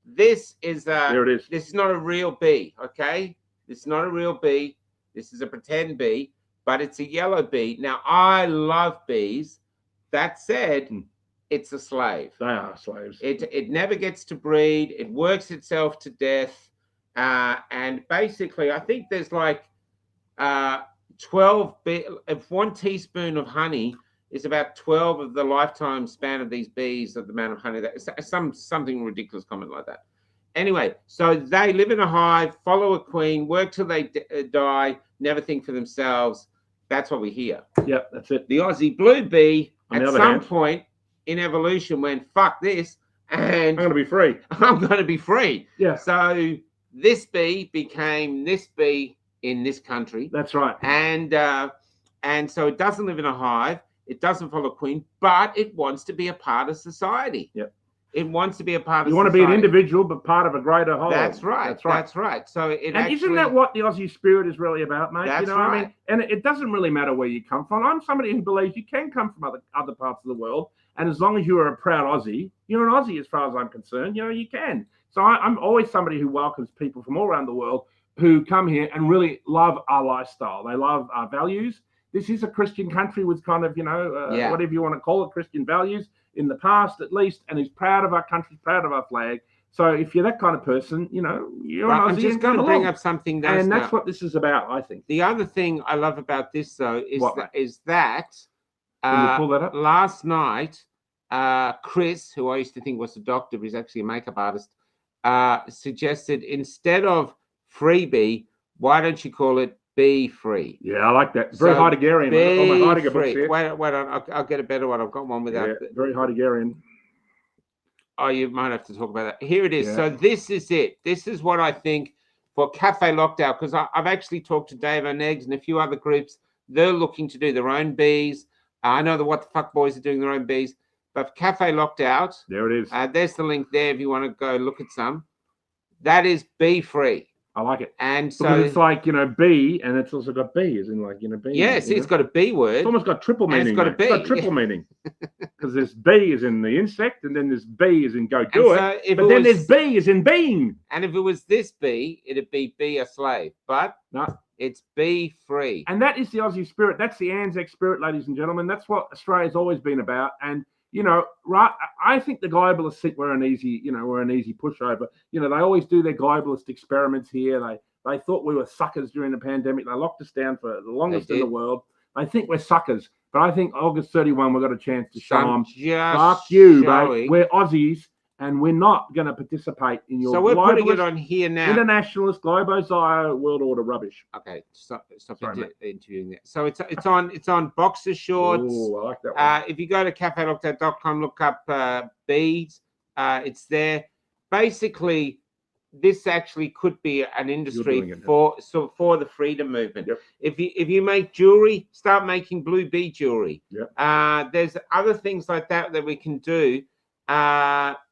this is there it is. This is not a real bee. Okay, this is not a real bee. This is a pretend bee, but it's a yellow bee. Now I love bees. That said, it's a slave. They are slaves. It never gets to breed. It works itself to death. And basically, I think there's like 12 if 1 teaspoon of honey is about 12 of the lifetime span of these bees, of the amount of honey that something ridiculous comment like that. Anyway, so they live in a hive, follow a queen, work till they die, never think for themselves. That's what we hear. Yep, that's it. The Aussie blue bee at some point in evolution went, fuck this, and I'm going to be free. I'm going to be free. Yeah. So this bee became this bee in this country. That's right. And so it doesn't live in a hive. It doesn't follow queen, but it wants to be a part of society. Yep. It wants to be a part of society. You want to be an individual, but part of a greater whole. That's right. That's right. That's right. So isn't that what the Aussie spirit is really about, mate? That's what I mean? And it doesn't really matter where you come from. I'm somebody who believes you can come from other parts of the world, and as long as you are a proud Aussie, you're an Aussie as far as I'm concerned. You can. So I'm always somebody who welcomes people from all around the world who come here and really love our lifestyle. They love our values. This is a Christian country with kind of, whatever you want to call it, Christian values in the past at least, and is proud of our country, proud of our flag. So if you're that kind of person, you're an Aussie. I'm just going to bring up something that's what this is about, I think. The other thing I love about this, though, is that Can you pull that up? Last night, Chris, who I used to think was a doctor, but he's actually a makeup artist, suggested instead of freebie, why don't you call it be free? Yeah, I like that. Very Heideggerian. Be free. Wait on, I'll get a better one. I've got one without. Yeah, very Heideggerian. Oh, you might have to talk about that. Here it is. Yeah. So this is it. This is what I think for Cafe Lockdown, because I've actually talked to Dave O'Neggs and a few other groups. They're looking to do their own bees. I know the What the Fuck Boys are doing their own bees. But Cafe Locked Out, there it is. There's the link there if you want to go look at some. That is bee free. I like it. And so because it's like, bee, and it's also got bee, as in like, bee. Yeah, see, it's got a bee word. It's almost got triple meaning. It's got a bee. It's got triple meaning. Because there's bee as in the insect, and then there's bee as in go do it. But then there's bee as in being. And if it was this bee, it'd be a slave. But no. It's be free. And that is the Aussie spirit. That's the Anzac spirit, ladies and gentlemen. That's what Australia's always been about. And right? I think the globalists think we're an easy pushover. They always do their globalist experiments here. They thought we were suckers during the pandemic. They locked us down for the longest in the world. They think we're suckers. But I think August 31, we've got a chance to show them, fuck you, mate. We're Aussies, and we're not going to participate in your we're putting it on here now. Internationalist, globozio, world order rubbish. Okay, stop interviewing that. So it's on boxer shorts. Oh, I like that one. If you go to cafelockdown.com, look up beads. It's there. Basically, this actually could be an industry for the freedom movement. Yep. If you make jewelry, start making blue bee jewelry. Yep. There's other things like that we can do.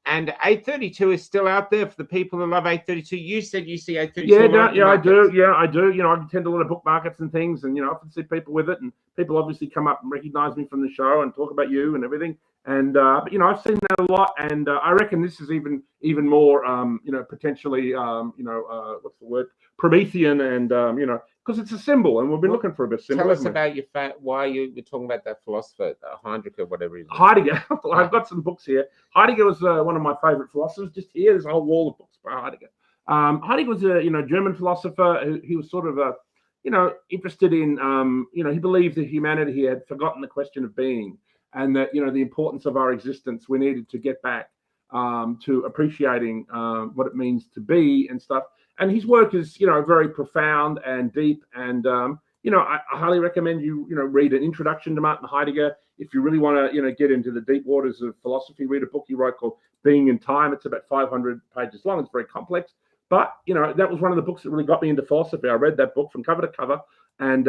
And 832 is still out there for the people who love 832. You said you see 832. Yeah, I do. Yeah, I do. I attend a lot of book markets and things, and I often see people with it, and people obviously come up and recognize me from the show and talk about you and everything. And I've seen that a lot, and I reckon this is even more, potentially, what's the word, Promethean, and because it's a symbol, and we've been looking for a bit of symbol. Tell us about why you were talking about that philosopher, Heidegger, whatever he is. Heidegger. I've got some books here. Heidegger was one of my favorite philosophers. Just here, there's a whole wall of books by Heidegger. Heidegger was a German philosopher. He was sort of interested in he believed that humanity had forgotten the question of being, and that the importance of our existence, we needed to get back to appreciating what it means to be and stuff. And his work is, very profound and deep. And, I highly recommend you, read An Introduction to Martin Heidegger. If you really want to, get into the deep waters of philosophy, read a book he wrote called Being in Time. It's about 500 pages long. It's very complex. But, that was one of the books that really got me into philosophy. I read that book from cover to cover and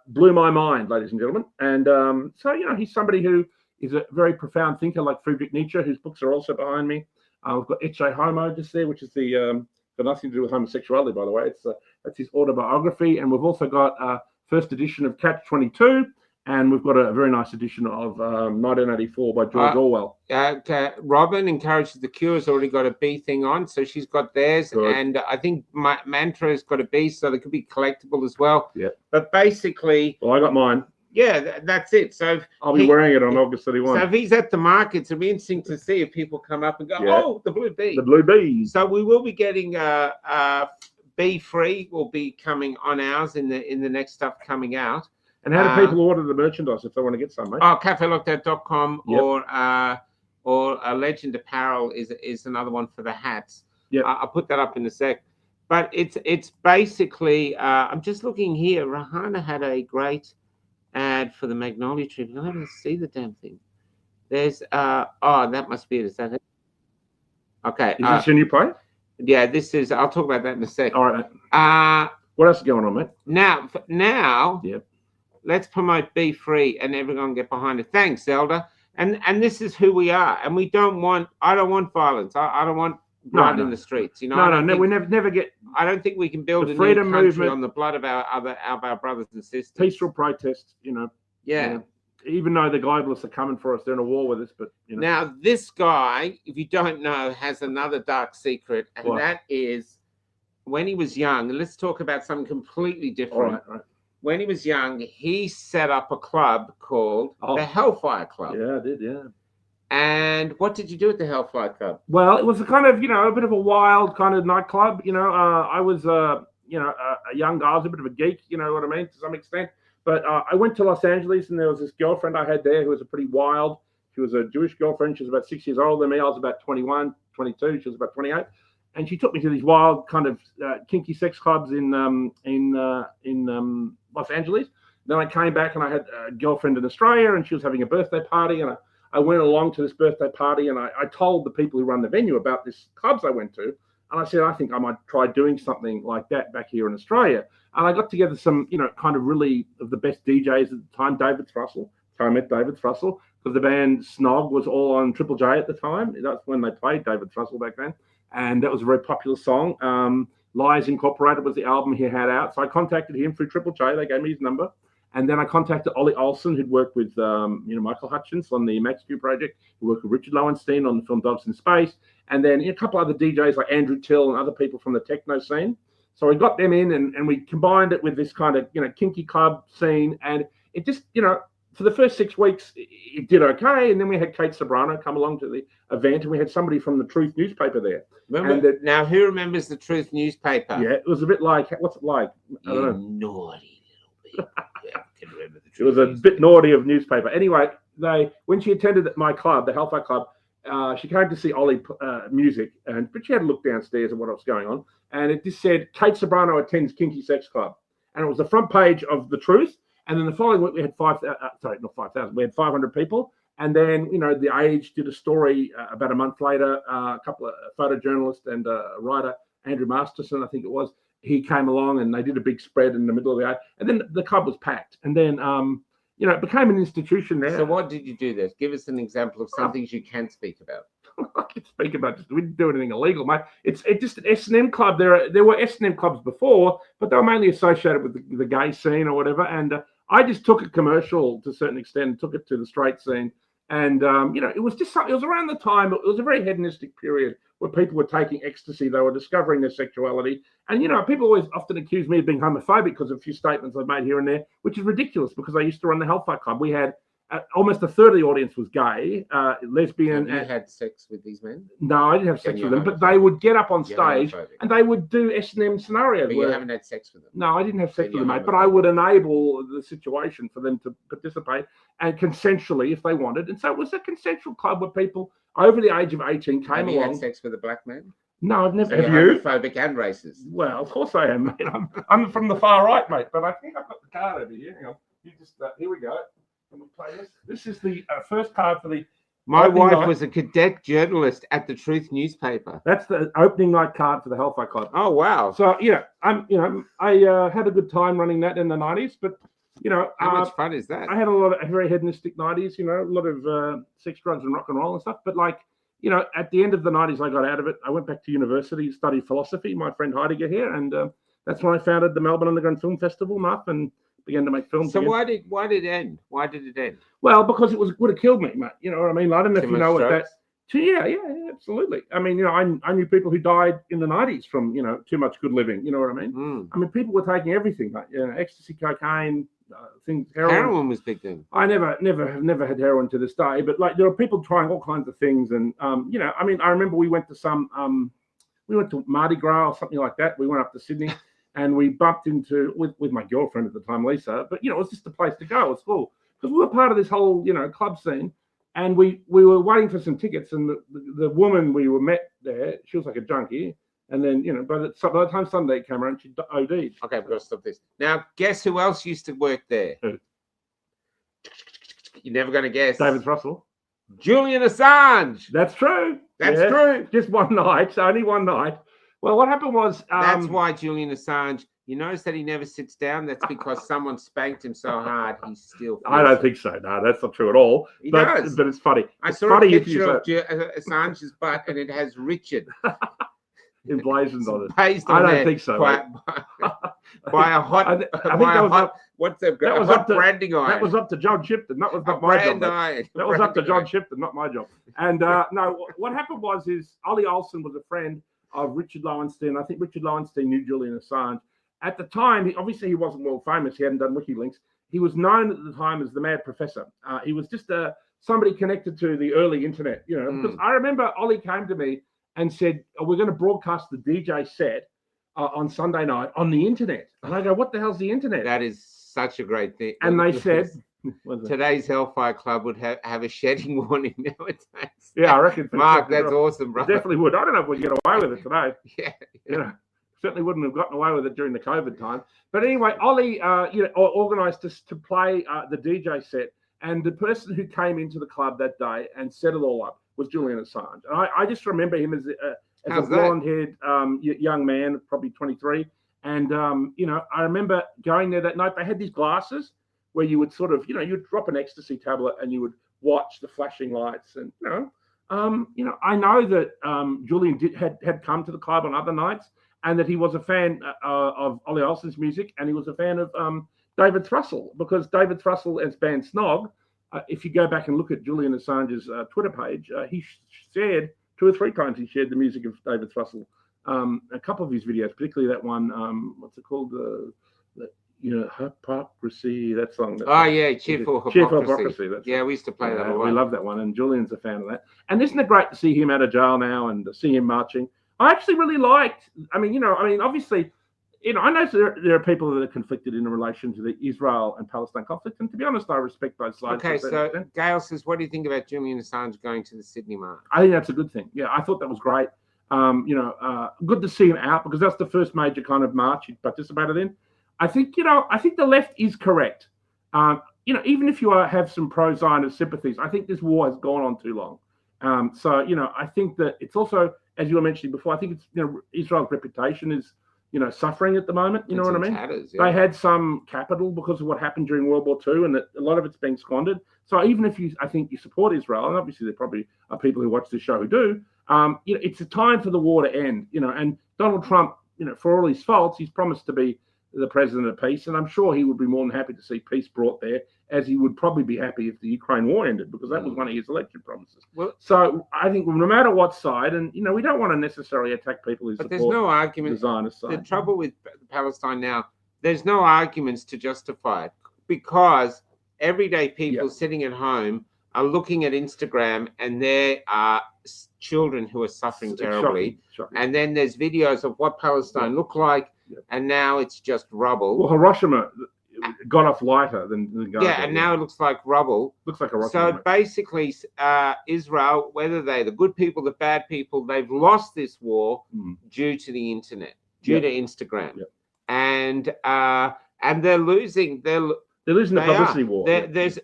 blew my mind, ladies and gentlemen. And so, he's somebody who is a very profound thinker like Friedrich Nietzsche, whose books are also behind me. We've got Ecce Homo just there, which is got nothing to do with homosexuality, by the way. That's his autobiography. And we've also got first edition of Catch-22, and we've got a very nice edition of 1984 by George Orwell. Robin encourages the Cure has already got a B thing on, so she's got theirs. Good. And I think Mantra has got a B, so they could be collectible as well. Yeah. But basically... Well, I got mine. Yeah, that's it. So I'll be wearing it on August 31. So if he's at the markets, it'll be interesting to see if people come up and go, oh, the Blue Bee. The Blue Bee. So we will be getting Bee Free will be coming on ours in the next stuff coming out. And how do people order the merchandise if they want to get some, mate? Oh, cafelockdown.com or Legend Apparel is another one for the hats. Yeah, I'll put that up in a sec. But it's basically I'm just looking here. Rahana had a great ad for the Magnolia Tree. I don't see the damn thing. There's that must be it. Is that it? Okay. Is this your new play? Yeah, this is. I'll talk about that in a sec. All right. What else is going on, mate? Now. Yep. Let's promote Be Free and everyone get behind it. Thanks, Zelda. And this is who we are. And I don't want violence. I don't want blood in the streets. No, we never get. I don't think we can build a new country on the blood of our brothers and sisters. Peaceful protests, Yeah. Even though the globalists are coming for us, they're in a war with us. But Now this guy, if you don't know, has another dark secret, and that is when he was young. And let's talk about something completely different. All right. When he was young, he set up a club called the Hellfire Club. Yeah, I did, yeah. And what did you do at the Hellfire Club? Well, it was a kind of, a bit of a wild kind of nightclub. I was, a young guy. I was a bit of a geek, you know what I mean, to some extent. But I went to Los Angeles, and there was this girlfriend I had there who was a pretty wild. She was a Jewish girlfriend. She was about 6 years older than me. I was about 21, 22. She was about 28. And she took me to these wild kind of kinky sex clubs in Los Angeles. Then I came back and I had a girlfriend in Australia, and she was having a birthday party. And I went along to this birthday party, and I told the people who run the venue about this clubs I went to. And I said, I think I might try doing something like that back here in Australia. And I got together some, kind of really of the best DJs at the time, David Thrussell. So I met David Thrussell because the band Snog was all on Triple J at the time. That's when they played David Thrussell back then. And that was a very popular song. Lies Incorporated was the album he had out. So I contacted him through Triple J. They gave me his number. And then I contacted Ollie Olsen, who'd worked with, Michael Hutchence on the Max Q project, who worked with Richard Lowenstein on the film Dogs in Space. And then a couple other DJs like Andrew Till and other people from the techno scene. So we got them in and we combined it with this kind of, kinky club scene. And it just, for the first 6 weeks, it did okay. And then we had Kate Sobrano come along to the event, and we had somebody from the Truth newspaper there. Now, who remembers the Truth newspaper? Yeah, it was a bit like, what's it like? I don't know. Naughty little bit. Yeah, I can remember the Truth. It was a bit naughty of newspaper. Anyway, when she attended my club, the Hellfire Club, she came to see Ollie music, but she had to look downstairs at what was going on. And it just said, Kate Sobrano attends Kinky Sex Club. And it was the front page of The Truth. And then the following week, we had 5,000. We had 500 people. And then, The Age did a story about a month later. A couple of photojournalists and a writer, Andrew Masterson, I think it was. He came along and they did a big spread in the middle of the age. And then the club was packed. And then, it became an institution there. So what did you do there? Give us an example of some things you can speak about. I can speak about this. We didn't do anything illegal, mate. It's just an S&M club. There were S&M clubs before, but they were mainly associated with the gay scene or whatever. And I just took it commercial to a certain extent and took it to the straight scene. And, it was just something, it was around the time, it was a very hedonistic period where people were taking ecstasy. They were discovering their sexuality. And, people always often accuse me of being homophobic because of a few statements I've made here and there, which is ridiculous because I used to run the Hellfire Club. We had almost a third of the audience was gay, lesbian. Have you had sex with these men? No, I didn't have sex with them, but they would get up on stage and they would do S&M scenarios. But you haven't had sex with them? No, I didn't have sex with them, mate, but I would enable the situation for them to participate and consensually if they wanted. And so it was a consensual club where people over the age of 18 came along. Have you had sex with a black man? No, I've never. So have you? Homophobic and racist. Well, of course I am, mate. I'm from the far right, mate. But I think I've got the card over here. Hang on. You just here we go. Can we play this? This is the first card for the. My wife was a cadet journalist at the Truth newspaper. That's the opening night card for the Hellfire Club. Oh wow! So I had a good time running that in the '90s, but how much fun is that? I had a lot of very hedonistic '90s. A lot of sex, drugs, and rock and roll and stuff. But at the end of the '90s, I got out of it. I went back to university, studied philosophy. My friend Heidegger here, and that's when I founded the Melbourne Underground Film Festival, Muff, and began to make films. So again. why did it end? Why did it end? Well, because it would have killed me, mate. You know what I mean? I don't know if you know what that. Yeah, absolutely. I mean, I knew people who died in the '90s from too much good living. You know what I mean? I mean, people were taking everything, like ecstasy, cocaine, things. Heroin was big then. I never had heroin to this day, but there are people trying all kinds of things, and I mean, I remember we went to Mardi Gras or something like that. We went up to Sydney. And we bumped into with my girlfriend at the time, Lisa. But it was just a place to go at school because we were part of this whole club scene. And we were waiting for some tickets. And the woman we were met there, she was like a junkie. And then by the time Sunday came around, she OD'd. Okay, I've got to stop this. Now, guess who else used to work there? Who? You're never going to guess. David Russell. Julian Assange. That's true. That's true. Just one night, only one night. Well, what happened was... that's why Julian Assange, you notice that he never sits down? That's because someone spanked him so hard, he's still... I don't think so. No, that's not true at all. He does. But it's funny. I saw a picture of Assange's butt, and it has Richard emblazoned on it. I don't think so. By a hot... I think that was what's the hot branding iron? That was up to John Shipton. That was not my job. That was up to John Shipton, not my job. And no, what happened was Ollie Olsen was a friend of Richard Lowenstein. I think Richard Lowenstein knew Julian Assange. At the time, obviously he wasn't world famous. He hadn't done WikiLeaks. He was known at the time as the Mad Professor. He was just somebody connected to the early internet, because I remember Ollie came to me and said, we're going to broadcast the DJ set on Sunday night on the internet. And I go, what the hell's the internet? That is such a great thing. And they said... Today's Hellfire Club would have a shedding warning nowadays. Yeah, I reckon. Mark, that's awesome, bro. Definitely would. I don't know if we'd get away with it today. Yeah. Certainly wouldn't have gotten away with it during the COVID time. But anyway, Ollie, organised us to play the DJ set, and the person who came into the club that day and set it all up was Julian Assange. And I just remember him as a blonde-haired young man, probably 23. And I remember going there that night. They had these glasses where you would sort of, you'd drop an ecstasy tablet and you would watch the flashing lights. And, I know that Julian had come to the club on other nights and that he was a fan of Ollie Olsen's music, and he was a fan of David Thrussell, because David Thrussell as band Snog, if you go back and look at Julian Assange's Twitter page, he shared 2 or 3 times he shared the music of David Thrussell. A couple of his videos, particularly that one, what's it called? Hypocrisy, that song. Cheerful Hypocrisy. That's we used to play that a lot. We love that one, and Julian's a fan of that. And isn't it great to see him out of jail now and to see him marching? I actually really liked, obviously, I know there are people that are conflicted in relation to the Israel and Palestine conflict, and to be honest, I respect both sides. Okay, so Gail says, what do you think about Julian Assange going to the Sydney March? I think that's a good thing. Yeah, I thought that was great. Good to see him out, because that's the first major kind of march he participated in. I think the left is correct. Even if you have some pro-Zionist sympathies, I think this war has gone on too long. I think that it's also, as you were mentioning before, I think it's, Israel's reputation is, suffering at the moment. You know what I mean? Tatters, They had some capital because of what happened during World War II, and that a lot of it's being squandered. So even if I think you support Israel, and obviously there probably are people who watch this show who do, it's a time for the war to end. And Donald Trump, for all his faults, he's promised to be the president of peace, and I'm sure he would be more than happy to see peace brought there, as he would probably be happy if the Ukraine war ended, because that was one of his election promises. Well, so I think no matter what side, and we don't want to necessarily attack people who support there's no argument. The Zionist side. The trouble with Palestine now, there's no arguments to justify it, because everyday people sitting at home are looking at Instagram, and there are children who are suffering terribly. Shocking. And then there's videos of what Palestine looked like, and now it's just rubble. Well, Hiroshima, got off lighter than Gaza. Yeah, and now it looks like rubble. Looks like a rocket. So basically, Israel, whether they're the good people, the bad people, they've lost this war due to the internet, due to Instagram, and they're losing. They're losing the publicity war. There's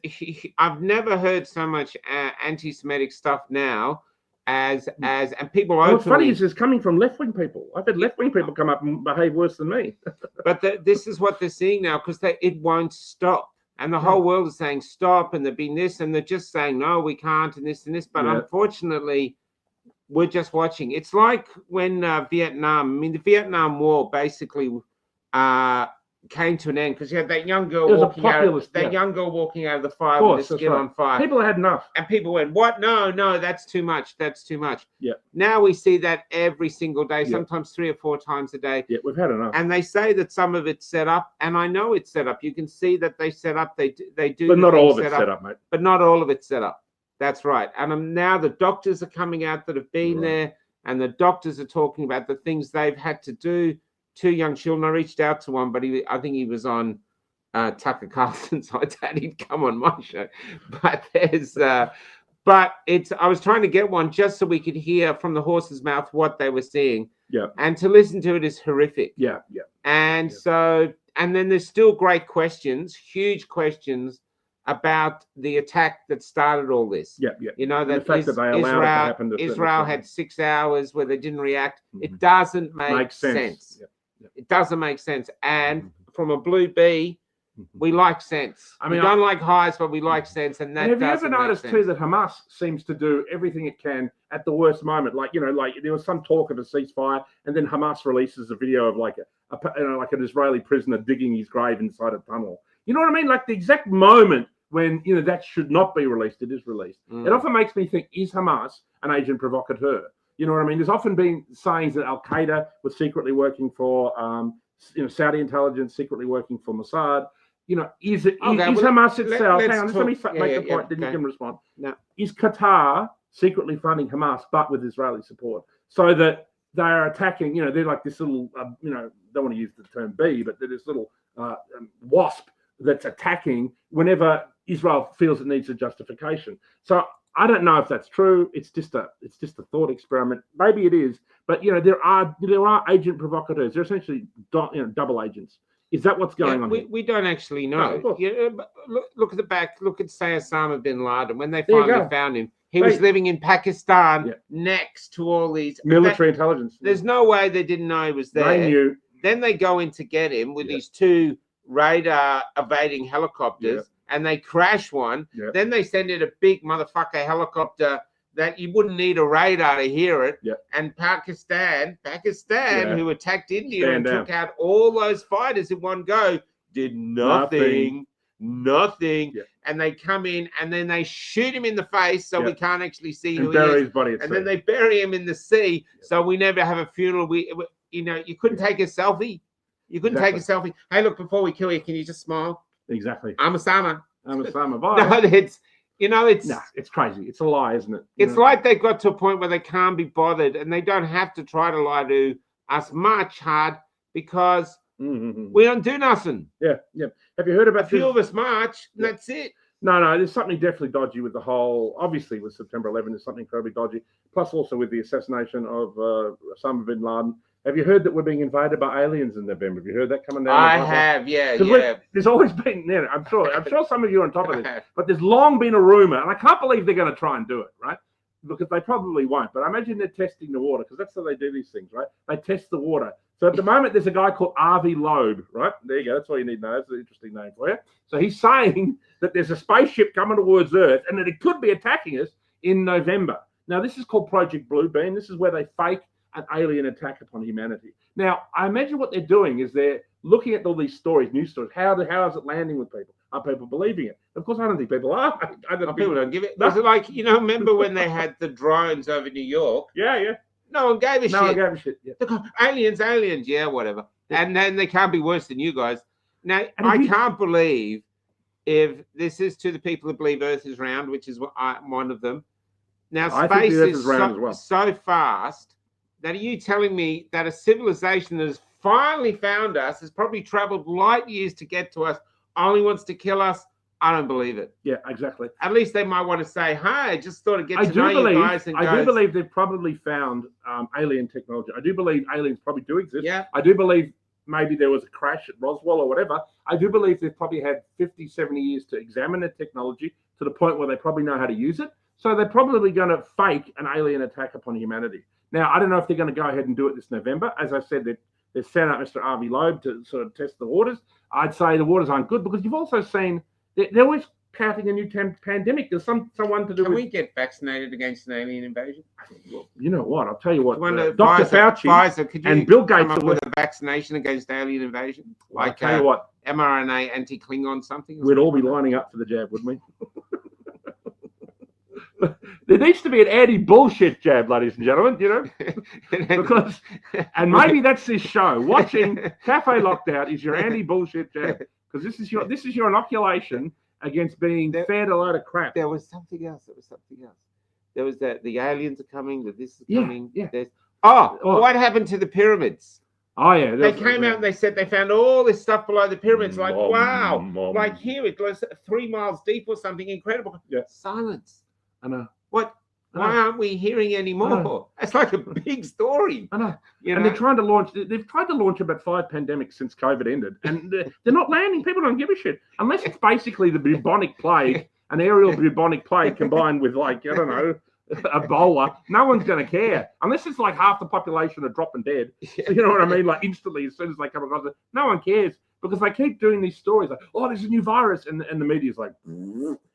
I've never heard so much anti-Semitic stuff now as and people. What's funny is it's coming from left-wing people. I've had left-wing people come up and behave worse than me. But this is what they're seeing now, because it won't stop, and the whole world is saying stop, and they've been this, and they're just saying no, we can't, and this and this. But unfortunately, we're just watching. It's like when Vietnam. I mean, the Vietnam War basically came to an end because you had that young girl walking out. Young girl walking out of the fire with her skin on fire. People had enough, and people went, "What? No, that's too much. That's too much." Yeah. Now we see that every single day, sometimes 3 or 4 times a day. Yeah, we've had enough. And they say that some of it's set up, and I know it's set up. You can see that they set up. They do. But not all of it's set up, mate. But not all of it's set up. That's right. And now the doctors are coming out that have been there, and the doctors are talking about the things they've had to do. 2 young children. I reached out to one, but I think he was on Tucker Carlson, so I doubt he'd come on my show. But I was trying to get one just so we could hear from the horse's mouth what they were seeing. Yeah. And to listen to it is horrific. Yeah. And and then there's still great questions, huge questions about the attack that started all this. Yeah. You know, that the fact that they allowed it to happen to Israel had 6 hours where they didn't react. It doesn't make sense. Yeah. It doesn't make sense. And from a blue bee, we like sense. I mean, we don't like highs, but we like sense. And that. Have you ever noticed too that Hamas seems to do everything it can at the worst moment? Like, like there was some talk of a ceasefire, and then Hamas releases a video of like an Israeli prisoner digging his grave inside a tunnel. You know what I mean? Like the exact moment when that should not be released, it is released. It often makes me think: is Hamas an agent provocateur? You know what I mean? There's often been sayings that Al Qaeda was secretly working for, Saudi intelligence, secretly working for Mossad. Is Hamas itself? Hang on, let me make a point, then you can respond. No. Is Qatar secretly funding Hamas, but with Israeli support, so that they are attacking? They're like this little, don't want to use the term bee, but they're this little wasp that's attacking whenever Israel feels it needs a justification. So I don't know if that's true. It's just a thought experiment. Maybe it is, but there are agent provocateurs. They're essentially double agents. Is that what's going on? We don't actually know. But look at the back. Look at say Osama bin Laden. When they found him, he was living in Pakistan next to all these military intelligence. There's no way they didn't know he was there. They knew. Then they go in to get him with these 2 radar evading helicopters. And they crash one. Then they send in a big motherfucker helicopter that you wouldn't need a radar to hear it. And Pakistan, who attacked India and took out all those fighters in one go, did nothing. And they come in and then they shoot him in the face, so we can't actually see who he is. His body at sea. Then they bury him in the sea, so we never have a funeral. You couldn't take a selfie. You couldn't take a selfie. Hey, look, before we kill you, can you just smile? Exactly. I'm Osama. Bye. No, it's crazy. It's a lie, isn't it? It's like they've got to a point where they can't be bothered, and they don't have to try to lie to us much hard because we don't do nothing. Yeah. Have you heard about a few of us march? And that's it. No, there's something definitely dodgy with the whole. Obviously, with September 11, there's something incredibly dodgy. Plus, also with the assassination of Osama bin Laden. Have you heard that we're being invaded by aliens in November? Have you heard that coming down? I have, yeah. There's always been, I'm sure some of you are on top of this, but there's long been a rumor, and I can't believe they're going to try and do it, right? Because they probably won't. But I imagine they're testing the water, because that's how they do these things, right? They test the water. So at the moment, there's a guy called Avi Loeb, right? There you go. That's all you need to know. That's an interesting name for you. So he's saying that there's a spaceship coming towards Earth, and that it could be attacking us in November. Now, this is called Project Bluebeam. This is where they fake an alien attack upon humanity. Now, I imagine what they're doing is they're looking at all these stories, news stories. How is it landing with people? Are people believing it? Of course, I don't think people are. People don't give it. No. Like, remember when they had the drones over New York? Yeah. No one gave a shit. No one gave a shit. Yeah. Aliens, yeah, whatever. Yeah. And then they can't be worse than you guys. Now, I can't believe if this is to the people who believe Earth is round, which is one of them. Now, space is so fast. That are you telling me that a civilization that has finally found us has probably traveled light years to get to us, only wants to kill us, I don't believe it. Yeah, exactly. At least they might want to say, "Hey, I just thought I'd get to know you guys." And I do believe they've probably found alien technology. I do believe aliens probably do exist. Yeah. I do believe maybe there was a crash at Roswell or whatever. I do believe they've probably had 50, 70 years to examine the technology to the point where they probably know how to use it. So they're probably going to fake an alien attack upon humanity. Now, I don't know if they're going to go ahead and do it this November. As I said, they've sent out Mr. Avi Loeb to sort of test the waters. I'd say the waters aren't good because you've also seen they're always touting a new pandemic. There's someone to do. Can we get vaccinated against an alien invasion? Well, you know what? I'll tell you what. Dr. Pfizer could you and Bill Gates come up with a vaccination against alien invasion? Like, I'll tell you what, mRNA anti-Klingon something. We'd all be lining up for the jab, wouldn't we? There needs to be an anti-bullshit jab, ladies and gentlemen. You know, because and maybe that's this show. Watching Cafe Lockdown is your anti-bullshit jab. Because this is your inoculation against being fed a load of crap. There was something else. There was that the aliens are coming. That this is coming. Yeah. What happened to the pyramids? Oh yeah, they came out and they said they found all this stuff below the pyramids. Like wow, like here it goes 3 miles deep or something incredible. Yeah. Silence. I know. What? Why aren't we hearing any more? It's like a big story. I know. And they're trying to launch. They've tried to launch about 5 pandemics since COVID ended, and they're not landing. People don't give a shit unless it's basically the bubonic plague, an aerial bubonic plague combined with like I don't know, Ebola. No one's going to care unless it's like half the population are dropping dead. So you know what I mean? Like instantly, as soon as they come across it, no one cares because they keep doing these stories like, oh, there's a new virus, and the media's like.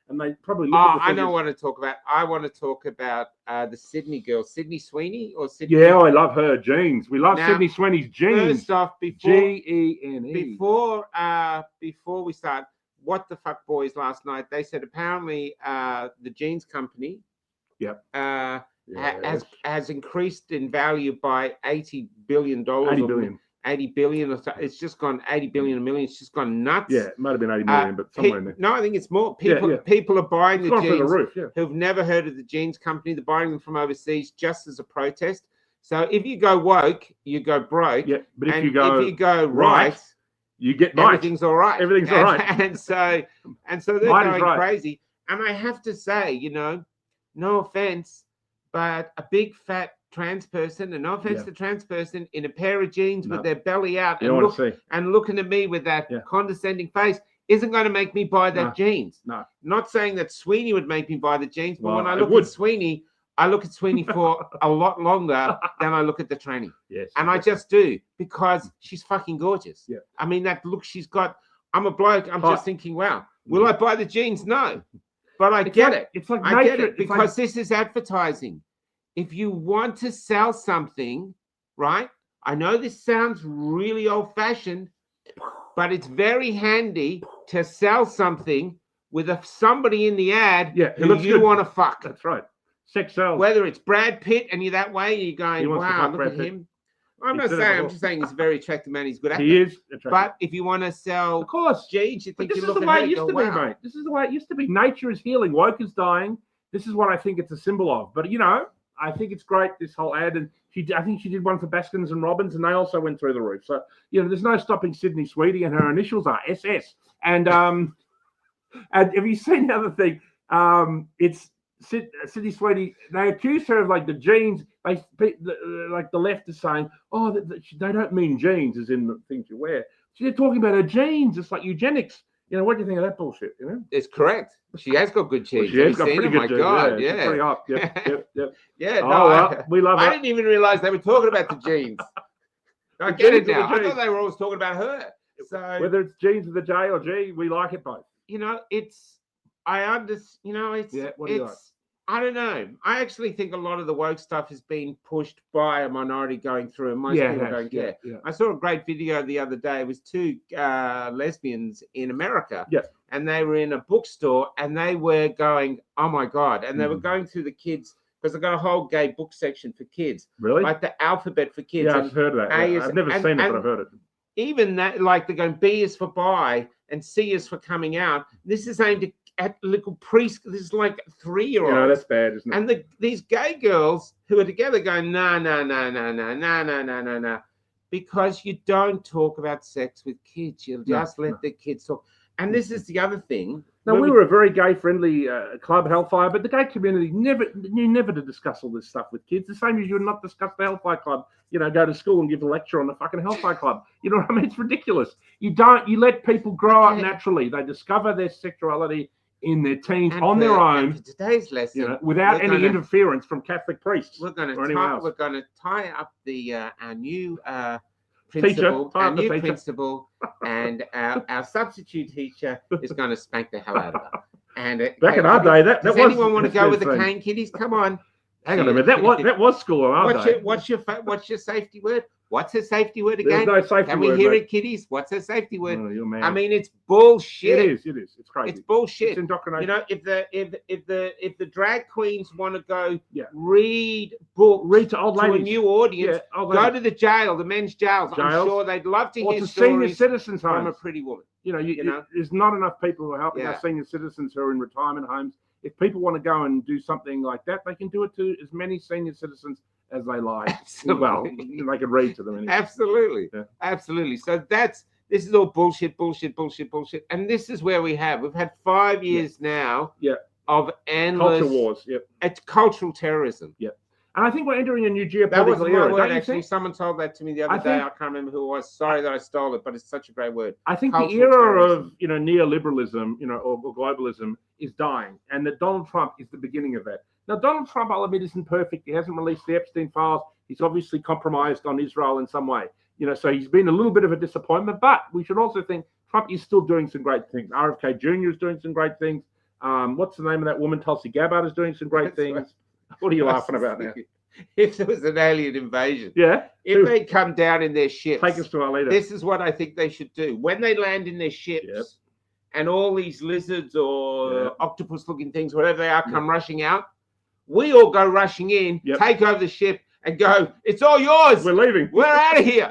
And they probably look at the I know what to talk about. I want to talk about the Sydney girl, Sydney Sweeney or Sydney. Yeah, I love her jeans. We love Sydney Sweeney's jeans. First off, Gene. Before we start, what the fuck boys last night? They said apparently the jeans company, has increased in value by $80 billion. 80 billion or so. It's just gone 80 billion a million. It's just gone nuts. Yeah, it might have been 80 million, but somewhere in there. No, I think it's more. People are buying the jeans the roof, who've never heard of the jeans company. They're buying them from overseas just as a protest. So if you go woke, you go broke. Yeah, but if you go right, you get right. Everything's all right. Everything's all right. And so they're going crazy. And I have to say, you know, no offense, but a big fat trans person, and no offense to trans person, in a pair of jeans with their belly out and looking at me with that condescending face isn't going to make me buy that jeans. No. Not saying that Sweeney would make me buy the jeans, but when I look at Sweeney, I look at Sweeney for a lot longer than I look at the tranny. Yes. And I just do because she's fucking gorgeous. Yeah. I mean, that look she's got, I'm a bloke, I'm just thinking, wow, will I buy the jeans? No. But I get it. It's like I get it because this is advertising. If you want to sell something, right? I know this sounds really old-fashioned, but it's very handy to sell something with somebody in the ad who you want to fuck. That's right. Sex sells. Whether it's Brad Pitt and you're that way, you're going, wow, look at him. I'm not saying, I'm just saying he's a very attractive man. He's good actor. He is attractive. But if you want to sell jeans, you think you look at her, you go, wow. This is the way it used to be. Nature is healing. Woke is dying. This is what I think it's a symbol of. But, you know, I think it's great, this whole ad. And I think she did one for Baskins and Robbins, and they also went through the roof. So, you know, there's no stopping Sydney Sweeney, and her initials are SS. And and have you seen the other thing? It's Sydney Sweeney. They accused her of like the jeans. Like the left is saying, oh, they don't mean jeans as in the things you wear. They're talking about her jeans. It's like eugenics. You know, what do you think of that bullshit? You know, it's correct. She has got good jeans. She has got pretty good jeans. God, yeah. Pretty hot. Yep. Yeah. Oh, well, we love I didn't even realize they were talking about the jeans. I get it now. I thought they were always talking about her. So whether it's jeans with a J or G, we like it both. You know, I understand. You know, what do you like? I don't know. I actually think a lot of the woke stuff is being pushed by a minority going through, and most people don't care. Yeah. I saw a great video the other day. It was 2 lesbians in America, and they were in a bookstore, and they were going, "Oh my god!" And they were going through the kids because they've got a whole gay book section for kids, really, like the alphabet for kids. Yeah, I've heard of that. I've never seen it, but I've heard it. Even that, like they're going, B is for bi and C is for coming out. This is aimed at little preschool. This is like 3-year-olds. No, that's bad, isn't it? And these gay girls who are together going, no. because you don't talk about sex with kids. You just let the kids talk. And this is the other thing. Now, we were a very gay-friendly club, Hellfire, but the gay community knew never to discuss all this stuff with kids. The same as you would not discuss the Hellfire Club. You know, go to school and give a lecture on the fucking Hellfire Club. You know what I mean? It's ridiculous. You let people grow up naturally. They discover their sexuality in their teens on their own. For today's lesson, without any interference from Catholic priests. We're going to tie up our new principal, and our substitute teacher is going to spank the hell out of her. And back in our day, that does was. Anyone want to go with the cane kiddies? Come on. Hang on a minute. That was school in our day. What's your safety word? What's her safety word again? There's no safety word. Can we hear it, kiddies? What's her safety word? Oh, you're mad. I mean, it's bullshit. It is. It's crazy. It's bullshit. It's indoctrination. You know, if the drag queens want to go read books to old ladies, to a new audience, go to the jail, the men's jails. I'm sure they'd love to hear to stories senior citizens homes from a pretty woman. You know, there's not enough people who are helping our senior citizens who are in retirement homes. If people want to go and do something like that, they can do it to as many senior citizens as they like. Absolutely. Well, they can read to them anyway. Absolutely. So this is all bullshit. And this is where we've had 5 years now of endless culture wars. It's cultural terrorism. And I think we're entering a new geopolitical that wasn't era. My word, actually. Someone told that to me the other day. I can't remember who it was. Sorry that I stole it, but it's such a great word. I think the era of neoliberalism, or globalism is dying, and that Donald Trump is the beginning of that. Now, Donald Trump, I'll admit, isn't perfect. He hasn't released the Epstein files. He's obviously compromised on Israel in some way. So he's been a little bit of a disappointment. But we should also think Trump is still doing some great things. RFK Jr. is doing some great things. What's the name of that woman? Tulsi Gabbard is doing some great things. Right. What are you laughing about now? If there was an alien invasion, if they come down in their ships, take us to our leader. This is what I think they should do. When they land in their ships, and all these lizards or octopus-looking things, whatever they are, come rushing out, we all go rushing in, take over the ship, and go, it's all yours. We're leaving. We're out of here.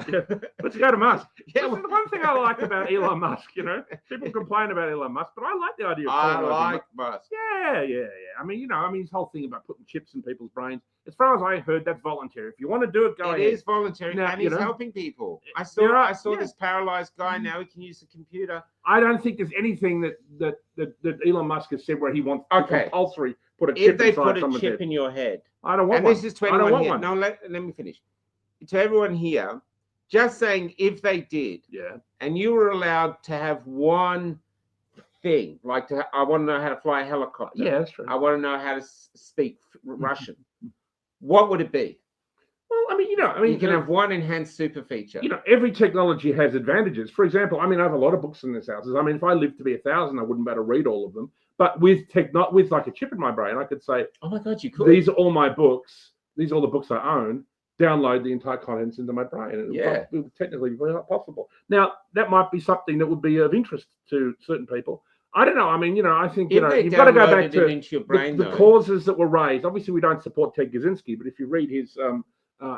Let's go to Musk. The one thing I like about Elon Musk, people complain about Elon Musk, but I like the idea of I like Musk. Yeah. I mean, his whole thing about putting chips in people's brains, as far as I heard, that's voluntary. If you want to do it, go ahead. It is voluntary, and he's helping people. I saw this paralyzed guy. Now he can use the computer. I don't think there's anything that Elon Musk has said where he wants to compulsory put a chip if they put a chip in your head. I don't want one. And this is 21 here. No, let me finish. To everyone here, just saying if they did, and you were allowed to have one thing, like I want to know how to fly a helicopter. Yeah, that's true. I want to know how to speak Russian. What would it be? Well, I mean, you can have one enhanced super feature. Every technology has advantages. For example, I have a lot of books in this house. If I lived to be 1,000, I wouldn't be able to read all of them. But with like a chip in my brain, I could say, "Oh my God, you could! These are all my books. These are all the books I own. Download the entire contents into my brain." And it would technically be possible. Now, that might be something that would be of interest to certain people. I don't know. I mean, I think you've got to go back to your brain, the causes that were raised. Obviously, we don't support Ted Kaczynski, but if you read his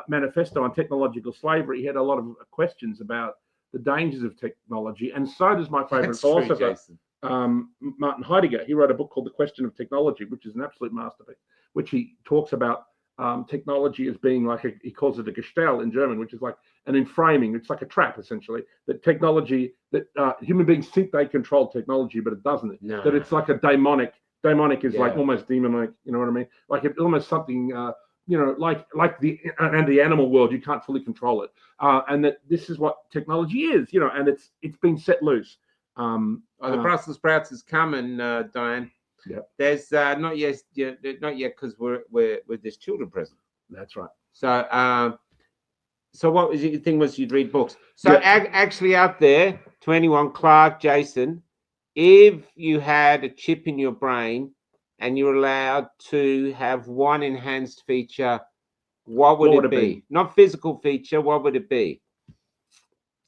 manifesto on technological slavery, he had a lot of questions about the dangers of technology, and so does my favorite philosopher, Martin Heidegger. He wrote a book called The Question of Technology, which is an absolute masterpiece, which he talks about technology as being like he calls it a Gestell in German, which is like an enframing. It's like a trap, essentially. That technology, that human beings think they control technology, but it doesn't. No. That it's like a daemonic. Daemonic is like almost demonic. You know what I mean? Like it's almost something. Like the animal world, you can't fully control it, and that this is what technology is. And it's been set loose. The Brussels sprouts is coming, Diane. Yep. There's not yet because we're with this children present. That's right. So what was your thing? Was you'd read books? So actually, out there, to anyone, Clark, Jason, if you had a chip in your brain and you're allowed to have one enhanced feature, what would it be? Not physical feature. What would it be?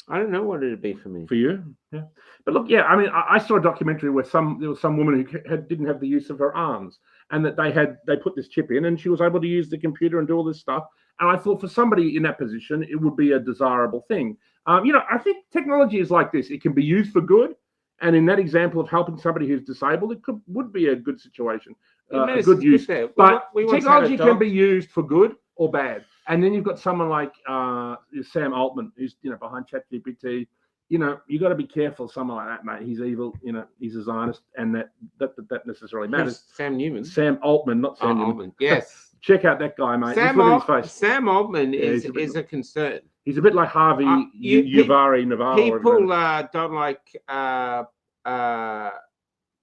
I don't know what it'd be for me. For you, yeah. But look, I saw a documentary where there was some woman who didn't have the use of her arms, and that they put this chip in, and she was able to use the computer and do all this stuff. And I thought for somebody in that position, it would be a desirable thing. I think technology is like this. It can be used for good, and in that example of helping somebody who's disabled, it would be a good situation, a good use. But technology can be used for good or bad. And then you've got someone like Sam Altman, who's behind ChatGPT. You got to be careful. Someone like that, mate. He's evil. He's a Zionist, and that necessarily matters. Sam Newman. Sam Altman, not Sam Newman. Altman. Yes. Check out that guy, mate. Sam Altman is a concern. He's a bit like Harvey Uvari Navarro. People don't like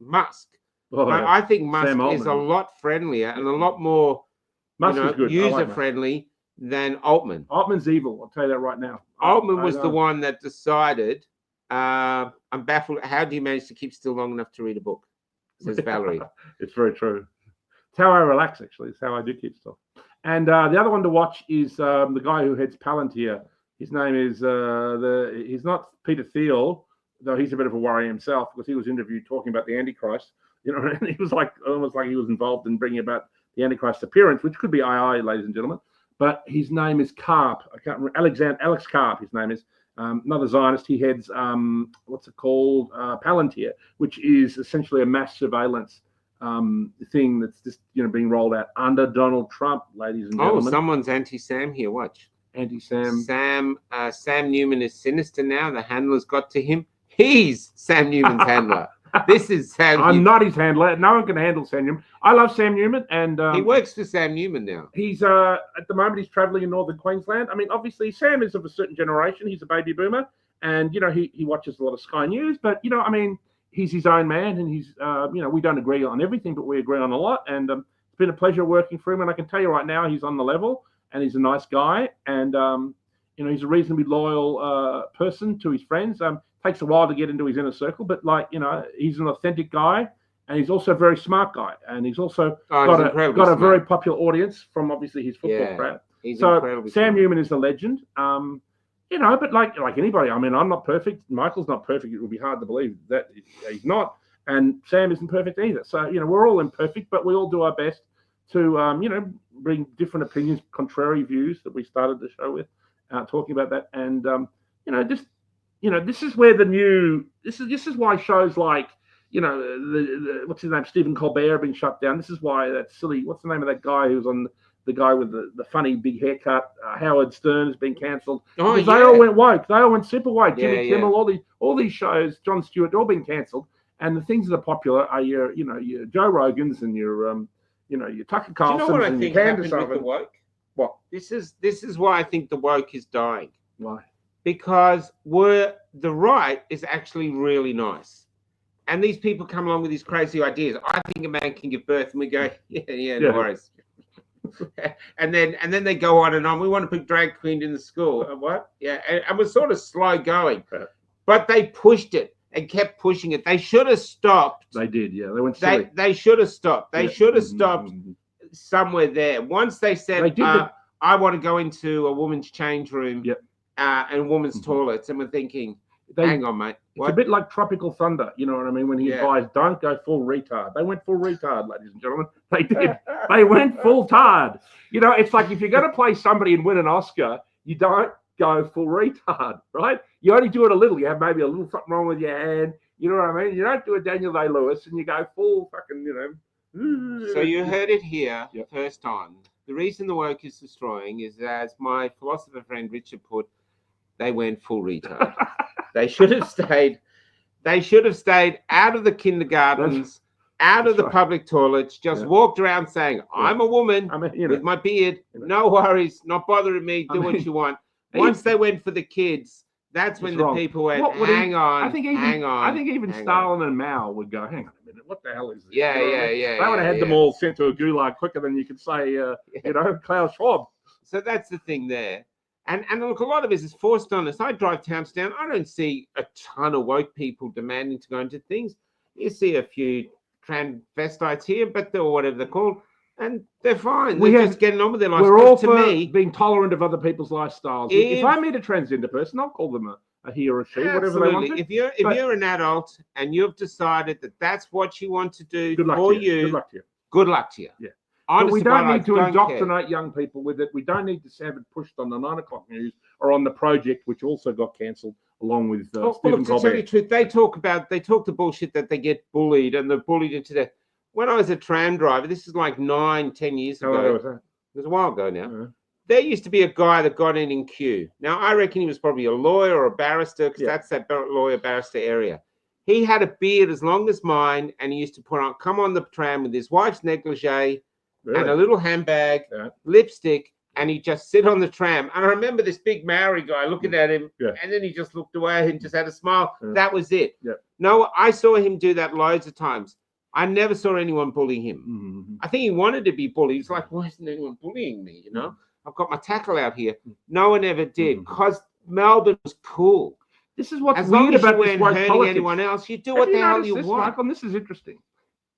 Musk. But I think Musk is a lot friendlier and a lot more user-friendly than Altman. Altman's evil. I'll tell you that right now. Altman was the one that decided, I'm baffled. How do you manage to keep still long enough to read a book? Says Valerie. It's very true. It's how I relax, actually. It's how I do keep still. And the other one to watch is the guy who heads Palantir. His name is, he's not Peter Thiel, though he's a bit of a worry himself, because he was interviewed talking about the Antichrist. And he was almost like he was involved in bringing about the Antichrist appearance, which could be II, ladies and gentlemen. But his name is Karp. I can't remember. Alex Karp, his name is. Another Zionist. He heads, what's it called? Palantir, which is essentially a mass surveillance thing that's just being rolled out under Donald Trump, ladies and gentlemen. Oh, someone's anti-Sam here. Watch. Anti-Sam. Sam Newman is sinister now. The handler's got to him. He's Sam Newman's handler. This is Sam. I'm not his handler. No one can handle Sam Newman. I love Sam Newman, and he works for Sam Newman now. He's at the moment he's traveling in northern Queensland. I mean, obviously Sam is of a certain generation. He's a baby boomer, and he watches a lot of Sky News. But I mean, he's his own man, and he's we don't agree on everything, but we agree on a lot. And it's been a pleasure working for him. And I can tell you right now, he's on the level, and he's a nice guy, and he's a reasonably loyal person to his friends. Takes a while to get into his inner circle, but he's an authentic guy, and he's also a very smart guy, and he's also got a very popular audience from obviously his football crowd. So Sam Newman is a legend, but like anybody, I mean, I'm not perfect. Michael's not perfect. It would be hard to believe that he's not, and Sam isn't perfect either. So we're all imperfect, but we all do our best to bring different opinions, contrary views that we started the show with, talking about that, and this is where this is why shows like, what's his name, Stephen Colbert have been shut down. This is why that silly, what's the name of that guy who's on the guy with the funny big haircut, Howard Stern, has been cancelled. Oh, yeah. They all went woke. They all went super woke. Jimmy Kimmel, all these shows, Jon Stewart, all been cancelled. And the things that are popular are your Joe Rogans and your Tucker Carlsons and your Candace Owens. The woke? What? This is why I think the woke is dying. Why? Because the right is actually really nice, and these people come along with these crazy ideas. I think a man can give birth, and we go, no worries. and then they go on and on. We want to put drag queen in the school. What? Yeah, and we're sort of slow going, but they pushed it and kept pushing it. They should have stopped. They did, yeah. They went silly. They should have stopped. They should have stopped somewhere there. Once they said, I want to go into a woman's change room. Yep. And women's toilets, and we're thinking, hang on, mate. It's a bit like Tropical Thunder, you know what I mean? When he advised, don't go full retard. They went full retard, ladies and gentlemen. They did. They went full tard. It's like if you're going to play somebody and win an Oscar, you don't go full retard, right? You only do it a little. You have maybe a little something wrong with your hand. You know what I mean? You don't do a Daniel Day-Lewis and you go full fucking, So you heard it here first time. The reason the woke is destroying is, as my philosopher friend Richard put, they went full retard. They should have stayed. They should have stayed out of the kindergartens, out of the public toilets. Just walked around saying, "I'm a woman with my beard. No worries, not bothering me. Do what you want." Once they went for the kids, that's when the people went, "Hang on, hang on." I think even Stalin and Mao would go, "Hang on a minute, what the hell is this?" Yeah. They would have had them all sent to a gulag quicker than you could say, Klaus Schwab. So that's the thing there. And look, a lot of it is forced on us. I drive towns down. I don't see a ton of woke people demanding to go into things. You see a few transvestites here, or whatever they're called, and they're fine. They're just getting on with their lives. We're all for being tolerant of other people's lifestyles. If I meet a transgender person, I'll call them a he or a she, whatever they want to. If you're an adult and you've decided that that's what you want to do for you, good luck to you. Good luck to you. Yeah. But we don't need to indoctrinate young people with it. We don't need to have it pushed on the 9 o'clock news or on The Project, which also got cancelled along with Stephen Colbert. To tell you the truth, they talk the bullshit that they get bullied and they're bullied into death. When I was a tram driver, this is like 9-10 years ago. How long was that? It was a while ago now. there used to be a guy that got in queue. Now, I reckon he was probably a lawyer or a barrister, because that's that lawyer-barrister area. He had a beard as long as mine, and he used to come on the tram with his wife's negligee and a little handbag, lipstick, and he'd just sit on the tram. And I remember this big Maori guy looking at him, and then he just looked away and just had a smile. That was it. No, I saw him do that loads of times. I never saw anyone bully him. I think he wanted to be bullied. He's like, why isn't anyone bullying me? You know, I've got my tackle out here. No one ever did, because Melbourne was cool. This is what's weird about this woke politics. Anyone else, you do what the hell you want. Michael, and this is interesting.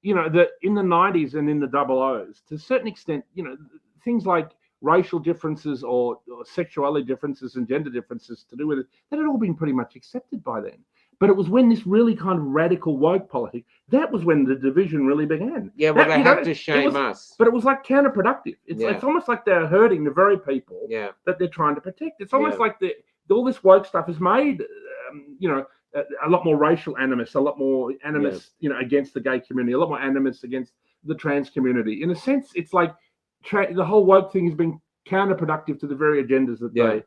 You know, that in the 90s and in the double O's, to a certain extent, you know, things like racial differences or sexuality differences and gender differences to do with it, that had all been pretty much accepted by then. But it was when this really kind of radical woke politics, that was when the division really began. Yeah, well, they have to shame us. But it was like counterproductive. It's almost like they're hurting the very people that they're trying to protect. It's almost like all this woke stuff has made, you know, a lot more racial animus, a lot more animus, you know, against the gay community, a lot more animus against the trans community. In a sense, it's like the whole woke thing has been counterproductive to the very agendas that they.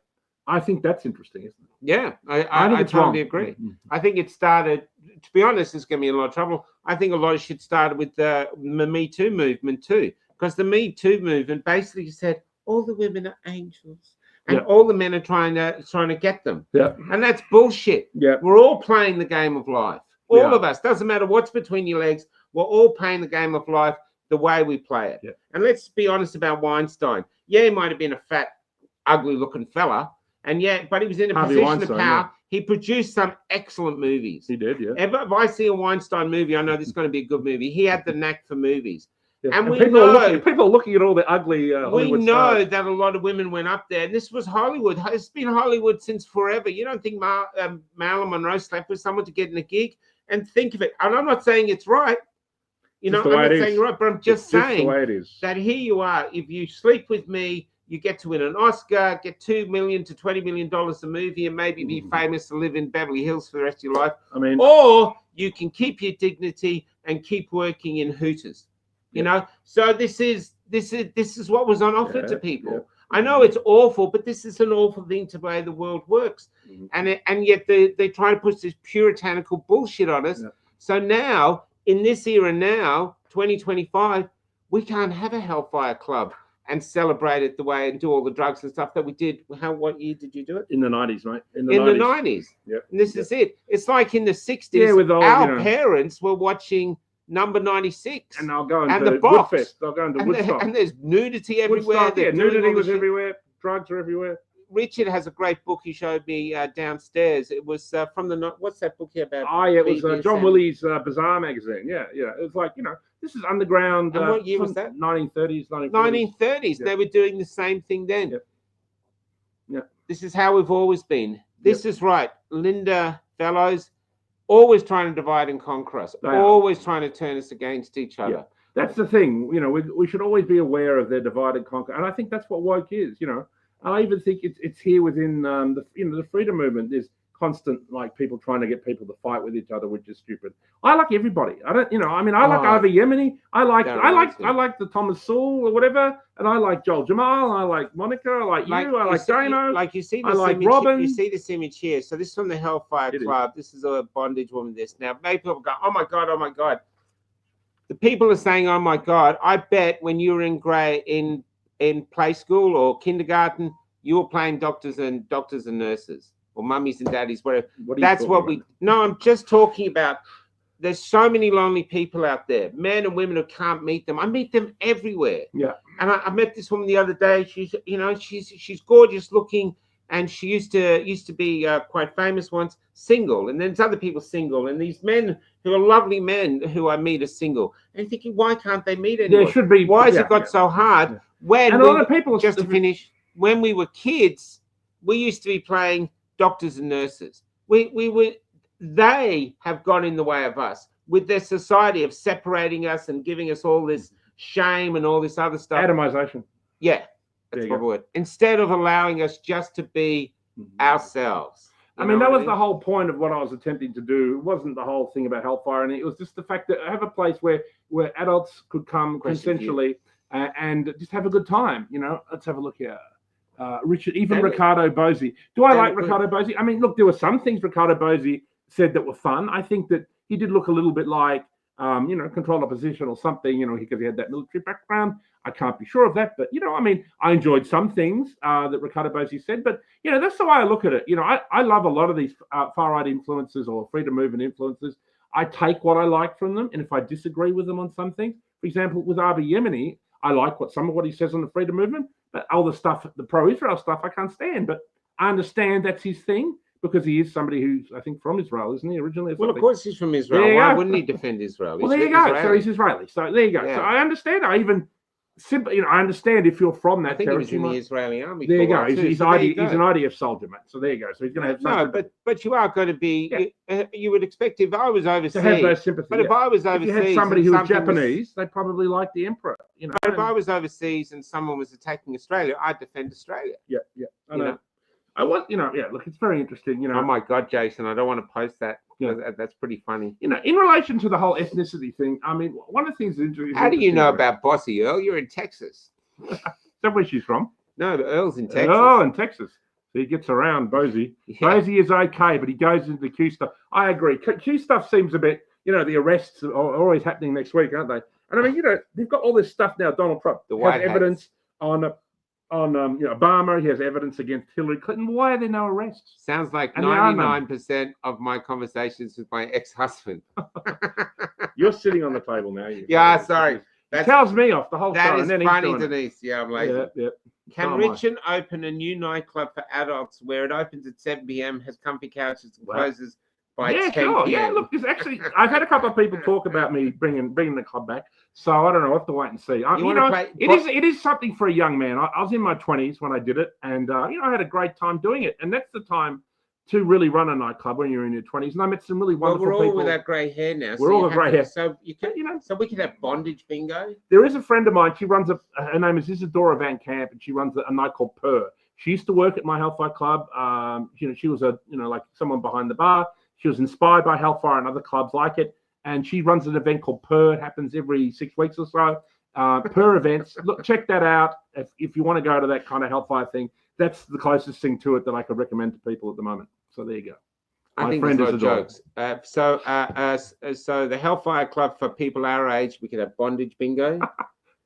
I think that's interesting, isn't it? Yeah, I totally agree. I think it started, to be honest, it's going to be a lot of trouble. I think a lot of shit started with the Me Too movement too, because the Me Too movement basically said all the women are angels and all the men are trying to get them. And that's bullshit. We're all playing the game of life. All of us. Doesn't matter what's between your legs. We're all playing the game of life the way we play it. And let's be honest about Weinstein. Yeah, he might have been a fat, ugly-looking fella. And but he was in a position of power. He produced some excellent movies. He did, If I see a Weinstein movie, I know this is going to be a good movie. He had the knack for movies. And we people are looking at all the ugly Hollywood we know stars. That a lot of women went up there. And this was Hollywood. It's been Hollywood since forever. You don't think Marilyn Monroe slept with someone to get in a gig? And think of it. And I'm not saying it's right. You know, I'm not saying right, but I'm just saying that here you are. If you sleep with me, you get to win an Oscar, get $2 million to $20 million a movie, and maybe be famous to live in Beverly Hills for the rest of your life. I mean, or you can keep your dignity and keep working in Hooters. You know, so this is what was on offer to people. I know it's awful, but this is an awful thing to the way the world works, and yet they try to push this puritanical bullshit on us. So now, in this era now, 2025, we can't have a Hellfire Club and celebrate it the way and do all the drugs and stuff that we did. What year did you do it? In the 90s, mate. In the 90s. And this is it. It's like in the 60s, with our parents were watching Number 96. And they'll go into Woodfest. They'll go into Woodstock. And there's nudity everywhere. Nudity was everywhere. Drugs are everywhere. Richard has a great book he showed me downstairs. It was from what's that book here about? Oh, yeah, it was John Willie's Bazaar magazine. Yeah. It was like, you know, this is underground. And what year was that? 1930s, 1930s. They were doing the same thing then. This is how we've always been. This is right. Linda Fellows, always trying to divide and conquer us. Always trying to turn us against each other. That's the thing. You know, we should always be aware of their divide and conquer. And I think that's what woke is, you know. I even think it's here within the freedom movement. There's constant like people trying to get people to fight with each other, which is stupid. I like everybody. I don't, you know. I mean, I like Ivy Yemeni. I like the Thomas Sewell or whatever, and I like Joel Jamal. I like Monica. I like you. I like Damo. Like you see this I like image, Robin. You see this image here. So this is from the Hellfire Club. This is a bondage woman. This now, maybe people go, oh my god, oh my god. The people are saying, oh my god. I bet when you were in play school or kindergarten, you were playing doctors and nurses or mummies and daddies, whatever. That's what we. No, I'm just talking about. There's so many lonely people out there, men and women who can't meet them. I meet them everywhere. Yeah. And I met this woman the other day. She's, you know, she's gorgeous looking, and she used to be quite famous once, single. And then there's other people single, and these men who are lovely men who I meet are single. And thinking, why can't they meet anyone? There should be. Why has it got so hard? Yeah. When and a lot of people just to finish. When we were kids, we used to be playing doctors and nurses. They have gone in the way of us with their society of separating us and giving us all this shame and all this other stuff. Atomization. Yeah, that's the word. Instead of allowing us just to be ourselves. I mean, that was the whole point of what I was attempting to do. It wasn't the whole thing about hellfire, and it was just the fact that I have a place where adults could come consensually and just have a good time. You know, let's have a look here. Richard, even Ricardo Bosi. Do I like Ricardo Bosi? I mean, look, there were some things Ricardo Bosi said that were fun. I think that he did look a little bit like, controlled opposition or something, because he had that military background. I can't be sure of that, but, I mean, I enjoyed some things that Ricardo Bosi said, but, that's the way I look at it. I love a lot of these far-right influencers or freedom movement influencers. I take what I like from them, and if I disagree with them on some things, for example, with Abiy Yemeni, I like some of what he says on the freedom movement, but all the stuff, the pro-Israel stuff, I can't stand. But I understand that's his thing because he is somebody who's, I think, from Israel, isn't he, originally? Well, of course he's from Israel. Why wouldn't he defend Israel? Well, there you go. So he's Israeli. So there you go. Yeah. So I understand. I even simply, I understand if you're from that territory. I think he was in the Israeli army. There you go. He's an IDF soldier, mate. So there you go. So he's going to have something. No, but you are going to be. Yeah. You would expect if I was overseas to have no sympathy. But if I was overseas, if you had somebody who was Japanese, they probably like the emperor. But if I was overseas and someone was attacking Australia, I'd defend Australia. Yeah. I know. I want, look, it's very interesting, Oh my God, Jason, I don't want to post that. That's pretty funny. In relation to the whole ethnicity thing, I mean, one of the things that's interesting. How do you know about Bossy Earl? You're in Texas. Is that where she's from? No, but Earl's in Texas. Oh, in Texas. So he gets around Bosie. Yeah. Bosie is okay, but he goes into the Q stuff. I agree. Q stuff seems a bit, the arrests are always happening next week, aren't they? And I mean, they've got all this stuff now. Donald Trump has evidence on Obama. He has evidence against Hillary Clinton. Why are there no arrests? Sounds like 99% of my conversations with my ex-husband. You're sitting on the table now. Sorry. That tells me off the whole time. That is funny, Denise. Yeah, I'm like, Can Richard open a new nightclub for adults where it opens at 7 p.m., has comfy couches and closes by 10 p.m.? Yeah, look, there's actually, I've had a couple of people talk about me bringing the club back. So I don't know. I'll have to wait and see. It is something for a young man. I was in my 20s when I did it, and I had a great time doing it. And that's the time to really run a nightclub when you're in your 20s. And I met some really wonderful people. We're all with that grey hair now. We're all with grey hair. So you can, so we can have bondage bingo. There is a friend of mine. She runs her name is Isadora Van Camp, and she runs a night called Purr. She used to work at my Hellfire Club. She was like someone behind the bar. She was inspired by Hellfire and other clubs like it. And she runs an event called Purr. It happens every 6 weeks or so. Purr events. Look, check that out. If you want to go to that kind of Hellfire thing, that's the closest thing to it that I could recommend to people at the moment. So there you go. I think there's a lot of jokes. So the Hellfire Club for people our age, we could have bondage bingo.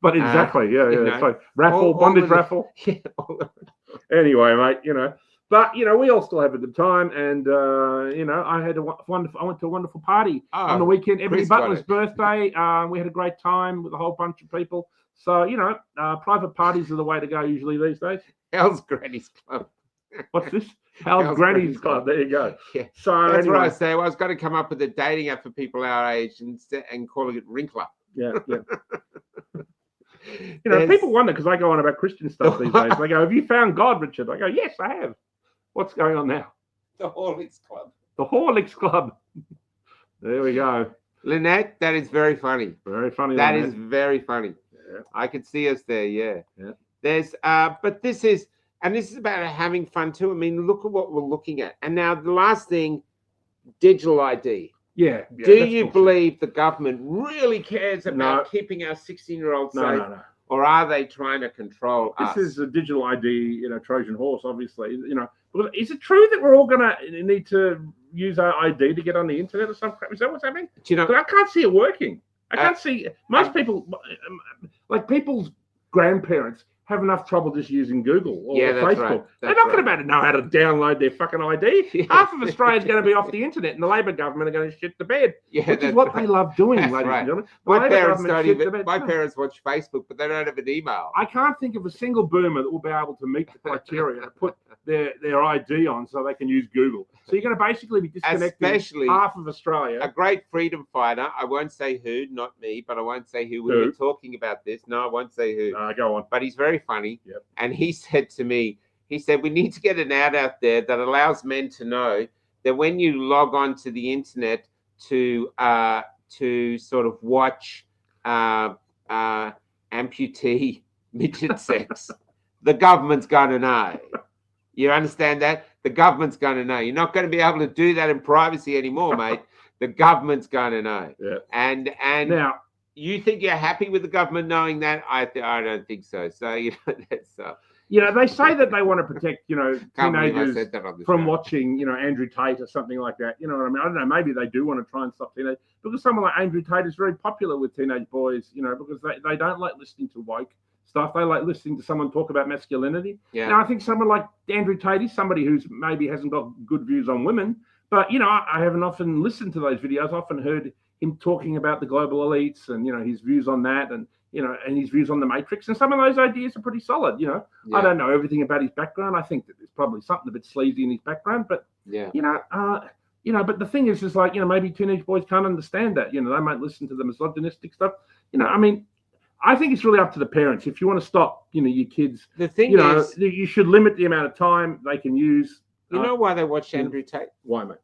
But exactly, So raffle, bondage raffle. Yeah. Anyway, mate, But we all still have a good time, and I had I went to a wonderful party on the weekend. Ebony Butler's birthday. We had a great time with a whole bunch of people. So private parties are the way to go usually these days. Hell's Granny's Club. What's this? Hell's Granny's Club. There you go. Yeah. So that's what I say. Well, I was going to come up with a dating app for people our age and calling it Wrinkler. Yeah. People wonder because I go on about Christian stuff these days. They go, "Have you found God, Richard?" I go, "Yes, I have." What's going on now? The Horlicks Club. The Horlicks Club. There we go. Lynette, that is very funny. Very funny. That is very funny. Yeah. I could see us there. Yeah. There's, but this is about having fun too. I mean, look at what we're looking at. And now the last thing, digital ID. Yeah. Do you believe the government really cares about keeping our 16-year-olds safe? No. Or are they trying to control us? This is a digital ID, Trojan horse, obviously. Is it true that we're all going to need to use our ID to get on the internet or something? Is that what's happening? But I can't see it working. I can't see most people, like people's grandparents, have enough trouble just using Google or Facebook. Right. They're not going to know how to download their fucking ID. Yeah. Half of Australia's going to be off the internet, and the Labor government are going to shit the bed, which is what they love doing, ladies and gentlemen. My parents watch Facebook, but they don't have an email. I can't think of a single boomer that will be able to meet the criteria to put their ID on so they can use Google. So you're going to basically be disconnecting half of Australia. A great freedom fighter, I won't say who, not me, but I won't say who. We were talking about this. No, I won't say who. Go on. But he's very funny. Yep. And he said to me, we need to get an ad out there that allows men to know that when you log on to the internet to sort of watch amputee midget sex, the government's going to know. You understand that? The government's going to know. You're not going to be able to do that in privacy anymore, mate. The government's going to know. Yeah. And now, you think you're happy with the government knowing that? I don't think so. So that's You know, they say that they want to protect, you know, teenagers from watching, you know, Andrew Tate or something like that. You know what I mean? I don't know. Maybe they do want to try and stop teenage, because someone like Andrew Tate is very popular with teenage boys, you know, because they don't like listening to woke stuff. They like listening to someone talk about masculinity. Yeah. Now, I think someone like Andrew Tate is somebody who's maybe hasn't got good views on women, but, you know, I haven't often listened to those videos. I've often heard him talking about the global elites and, you know, his views on that, and, you know, and his views on the Matrix. And some of those ideas are pretty solid, you know. Yeah. I don't know everything about his background. I think that there's probably something a bit sleazy in his background, but, yeah, you know, but the thing is like, you know, maybe teenage boys can't understand that. You know, they might listen to the misogynistic stuff. You know, I mean, I think it's really up to the parents. If you want to stop, you know, your kids, the thing is, you should limit the amount of time they can use. You know why they watch Andrew Tate? Why, mate?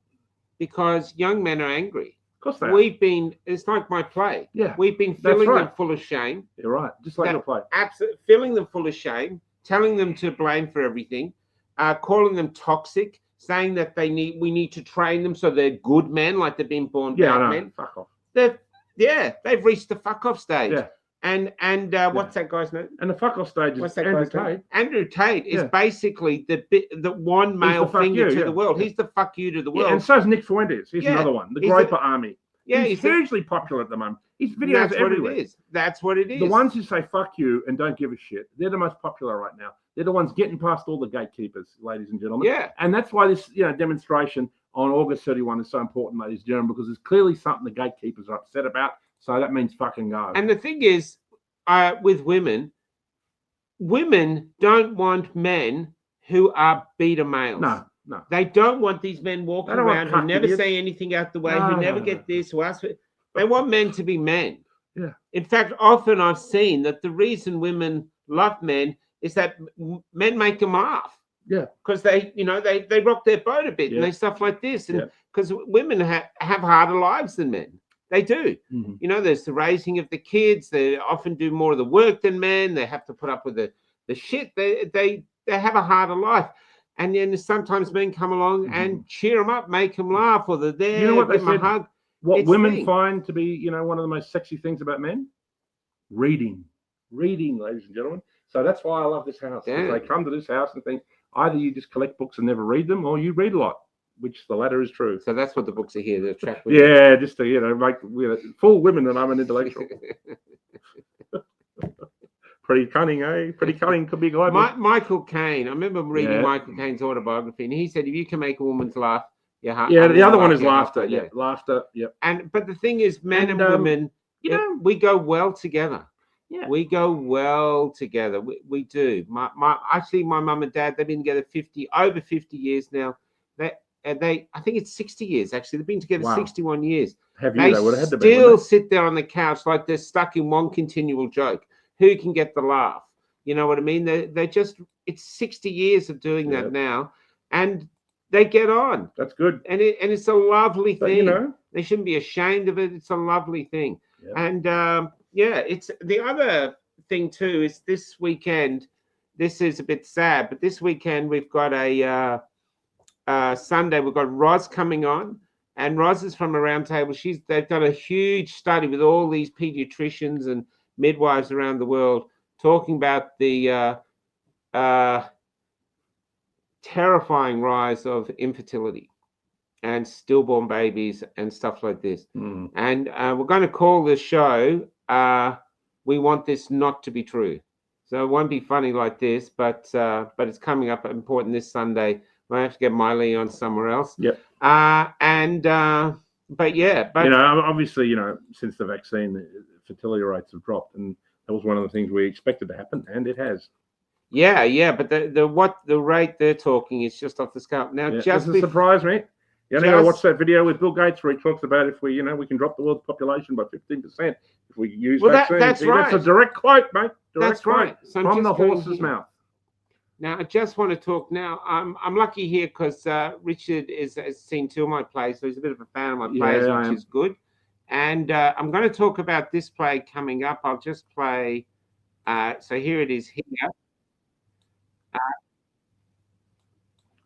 Because young men are angry. Of course they are. It's like my play. Yeah. We've been filling them full of shame. You're right. Just like your play. Absolutely. Filling them full of shame, telling them to blame for everything, calling them toxic, saying that we need to train them so they're good men, like they've been born bad men. Fuck off. They've reached the fuck off stage. Yeah. And what's that guy's name? And the fuck off stage is Andrew Tate. Andrew Tate is basically the one male finger to the world. He's the fuck you to the world. And so is Nick Fuentes. He's another one. The Groper Army. Yeah, he's hugely popular at the moment. His videos are everywhere. That's what it is. The ones who say fuck you and don't give a shit, they're the most popular right now. They're the ones getting past all the gatekeepers, ladies and gentlemen. Yeah. And that's why this, you know, demonstration on August 31 is so important, ladies and gentlemen, because there's clearly something the gatekeepers are upset about. So that means fucking go. And the thing is, with women don't want men who are beta males. No. They don't want these men walking around who never say anything out the way, who never get this, who ask for. They want men to be men. Yeah. In fact, often I've seen that the reason women love men is that men make them laugh. Yeah. Because they rock their boat a bit and they stuff like this. And because women have harder lives than men. They do. Mm-hmm. You know, there's the raising of the kids. They often do more of the work than men. They have to put up with the shit. They have a harder life. And then sometimes men come along and cheer them up, make them laugh, or they're there, you know what give them a hug. What women find to be, you know, one of the most sexy things about men? Reading, ladies and gentlemen. So that's why I love this house. Yeah. They come to this house and think either you just collect books and never read them, or you read a lot, which the latter is true. So that's what the books are here to attract women. Yeah, just to, you know, make fool women that I'm an intellectual. Pretty cunning, eh? Pretty cunning could be a guy. Michael Caine. I remember reading Michael Caine's autobiography, and he said, if you can make a woman's laugh, your heart. Yeah, the other one is laughter. Yeah, laughter. Yeah. But the thing is, men and women, you know, we go well together. Yeah, we go well together. We do. My mum and dad, they've been together over 50 years now. I think it's 60 years actually. They've been together 61 years. They would have had to still sit there on the couch like they're stuck in one continual joke. Who can get the laugh? You know what I mean? They just, it's 60 years of doing that now, and they get on. That's good. And it's a lovely thing. You know, they shouldn't be ashamed of it. It's a lovely thing. Yeah. And it's the other thing too is this weekend. This is a bit sad, but this weekend we've got a Sunday. We've got Roz coming on, and Roz is from a round table. They've done a huge study with all these pediatricians and midwives around the world talking about the terrifying rise of infertility and stillborn babies and stuff like this. And we're going to call this show We Want This Not to Be True. So it won't be funny like this, but it's coming up important this Sunday. I have to get Miley on somewhere else. Yep. But you know, obviously, you know, since the vaccine, the fertility rates have dropped, and that was one of the things we expected to happen, and it has. Yeah, but the rate they're talking is just off the scale. Now, doesn't surprise me. You know, I watched that video with Bill Gates where he talks about if we can drop the world's population by 15% if we use vaccines. That's right. That's a direct quote, mate. Direct quote right. So from the horse's mouth. Now, I just want to talk now. I'm lucky here because Richard has seen two of my plays, so he's a bit of a fan of my plays, which is good. And I'm going to talk about this play coming up. I'll just play. So here it is here.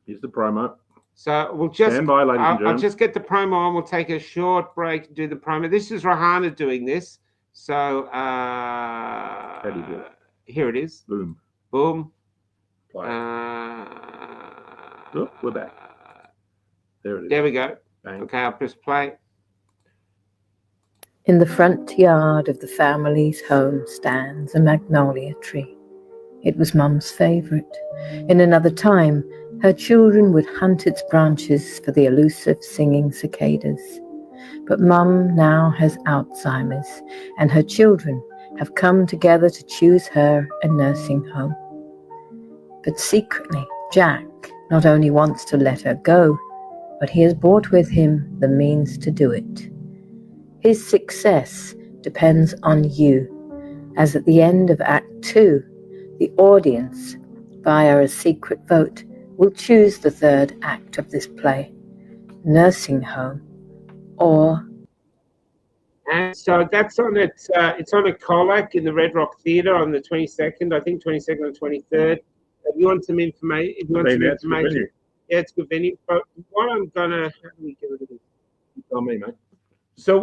Here's the promo. So we'll just stand by, ladies and gentlemen. I'll just get the promo on. We'll take a short break, do the promo. This is Rahana doing this. So how do you do it? Here it is. Boom. Boom. play. Oh, we're back. There it is. There we go. Bang. Okay, I'll press play. In the front yard of the family's home stands a magnolia tree. It was Mum's favourite. In another time, her children would hunt its branches for the elusive singing cicadas. But Mum now has Alzheimer's, and her children have come together to choose her a nursing home. But secretly, Jack not only wants to let her go, but he has brought with him the means to do it. His success depends on you, as at the end of Act 2, the audience, via a secret vote, will choose the third act of this play, Nursing Home, or... And so that's on it. It's on a Colac in the Red Rock Theatre on the 22nd, I think 22nd or 23rd. If you want some information, yeah, it's a good venue. But what I'm gonna, how do we get rid of this? You tell me, mate. So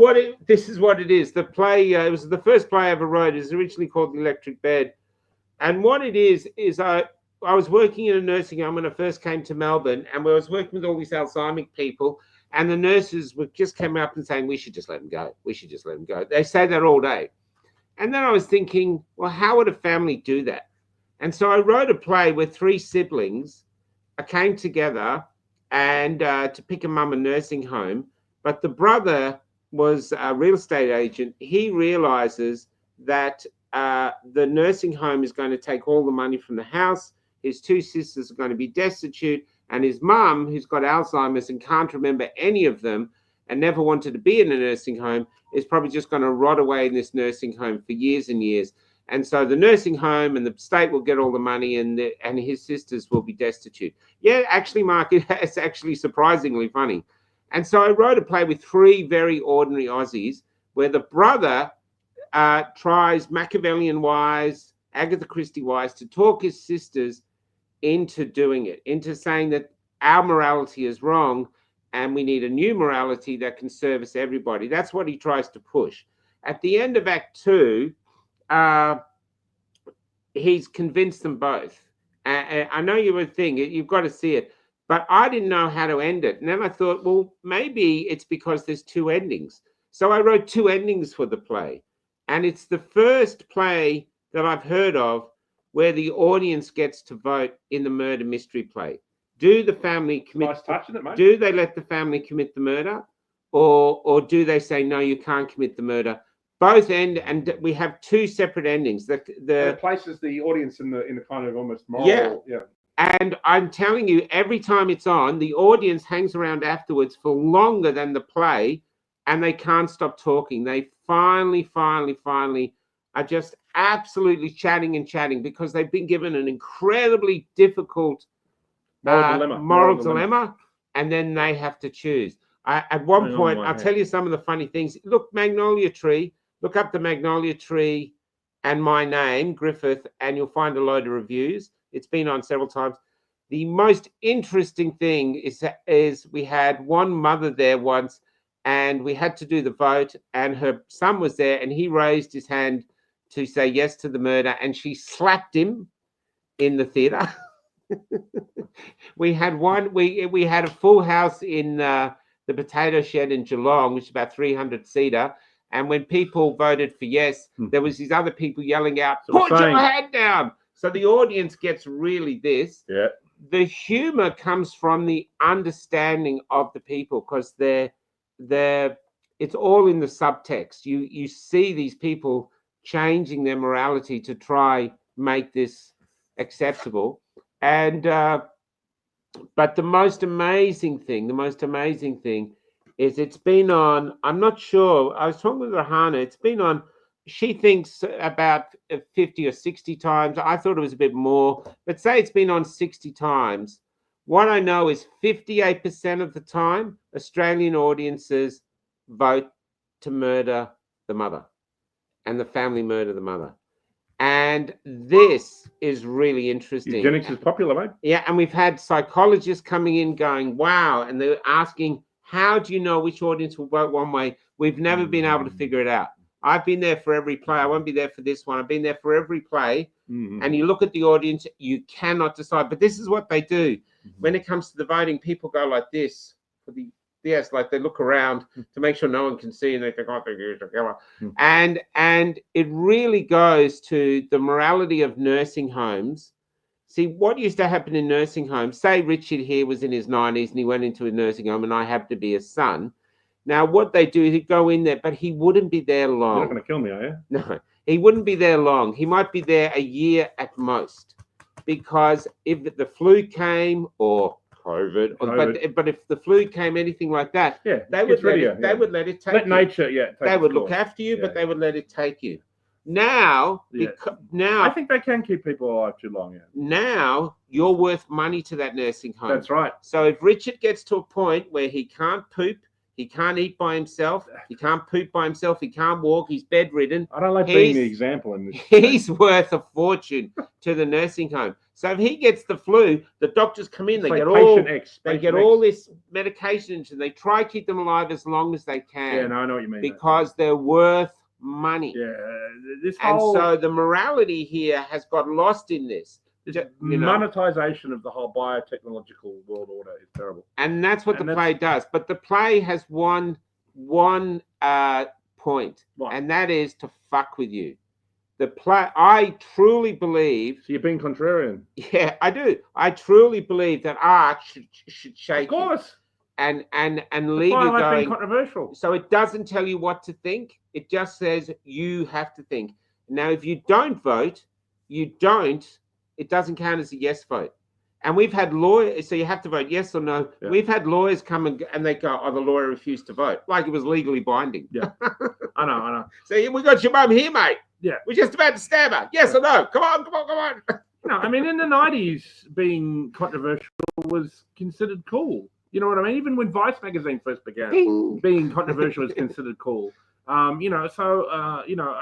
this is what it is. The play, it was the first play I ever wrote. It was originally called The Electric Bed. And what it is I was working in a nursing home when I first came to Melbourne, and I was working with all these Alzheimer's people, and the nurses just came up and saying, we should just let them go. We should just let them go. They say that all day. And then I was thinking, well, how would a family do that? And so I wrote a play where three siblings came together and to pick a mum a nursing home. But the brother was a real estate agent. He realizes that the nursing home is going to take all the money from the house. His two sisters are going to be destitute. And his mum, who's got Alzheimer's and can't remember any of them and never wanted to be in a nursing home, is probably just going to rot away in this nursing home for years and years. And so the nursing home and the state will get all the money, and his sisters will be destitute. Yeah, actually, Mark, it's actually surprisingly funny. And so I wrote a play with three very ordinary Aussies where the brother tries Machiavellian-wise, Agatha Christie-wise, to talk his sisters into doing it, into saying that our morality is wrong and we need a new morality that can service everybody. That's what he tries to push. At the end of Act 2, he's convinced them both. I know you would think you've got to see it, but I didn't know how to end it. And then I thought, well, maybe it's because there's two endings. So I wrote two endings for the play. And it's the first play that I've heard of where the audience gets to vote in the murder mystery play. Do the family commit? Nice touching it, mate. Do they let the family commit the murder, or do they say no, you can't commit the murder? Both end, and we have two separate endings. It places the audience in the kind of almost moral. Yeah. And I'm telling you, every time it's on, the audience hangs around afterwards for longer than the play, and they can't stop talking. They finally are just absolutely chatting and chatting because they've been given an incredibly difficult moral dilemma, and then they have to choose. At one point, I'll tell you some of the funny things. Look, Magnolia Tree, look up the Magnolia Tree and my name, Griffith, and you'll find a load of reviews. It's been on several times. The most interesting thing is we had one mother there once, and we had to do the vote, and her son was there, and he raised his hand to say yes to the murder, and she slapped him in the theatre. We had a full house in the Potato Shed in Geelong, which is about 300 seater. And when people voted for yes, there was these other people yelling out, "Put your hand down!" So the audience gets really this. Yeah. The humor comes from the understanding of the people, because it's all in the subtext. You see these people changing their morality to try make this acceptable. And but the most amazing thing is it's been on, I'm not sure, I was talking with Rahana, it's been on, she thinks about 50 or 60 times. I thought it was a bit more, but say it's been on 60 times. What I know is 58% of the time, Australian audiences vote to murder the mother, and the family murder the mother. And this is really interesting. Eugenics is popular, mate. Yeah, and we've had psychologists coming in going, wow, and they're asking, how do you know which audience will vote one way? We've never been able to figure it out. I've been there for every play. I won't be there for this one. I've been there for every play. And you look at the audience, you cannot decide. But this is what they do. When it comes to the voting, people go like this for the yes, like they look around to make sure no one can see, and they think, oh, and it really goes to the morality of nursing homes. See, what used to happen in nursing homes, say Richard here was in his 90s and he went into a nursing home and I happened to be a son. Now, what they do is he'd go in there, but he wouldn't be there long. You're not going to kill me, are you? No, he wouldn't be there long. He might be there a year at most, because if the flu came or COVID. But if the flu came, anything like that, they would let it take let nature, they would look after you, but they would let it take you. Now, now I think they can keep people alive too long. Now you're worth money to that nursing home. That's right. So if Richard gets to a point where he can't poop, he can't eat by himself, he can't poop by himself, he can't walk, he's bedridden. I don't like being the example in this. He's worth a fortune to the nursing home. So if he gets the flu, the doctors come in, they get all this medication, and they try to keep them alive as long as they can. Yeah, no, I know what you mean. Because they're worth money. Yeah, so the morality here has got lost in this. Monetization of the whole biotechnological world order is terrible. And that's what the play does. But the play has one point, and that is to fuck with you. The play, I truly believe. So you're being contrarian. Yeah, I do. I truly believe that art should shake. Of course. And leave you going. Being controversial. So it doesn't tell you what to think. It just says you have to think. Now, if you don't vote, it doesn't count as a yes vote. And we've had lawyers, so you have to vote yes or no. Yeah. We've had lawyers come and they go, oh, the lawyer refused to vote. Like it was legally binding. Yeah, I know. So we got your mum here, mate. Yeah. We're just about to stab her. Yes or no? Come on. No, I mean, in the 90s, being controversial was considered cool. You know what I mean? Even when Vice magazine first began, being controversial is considered cool. I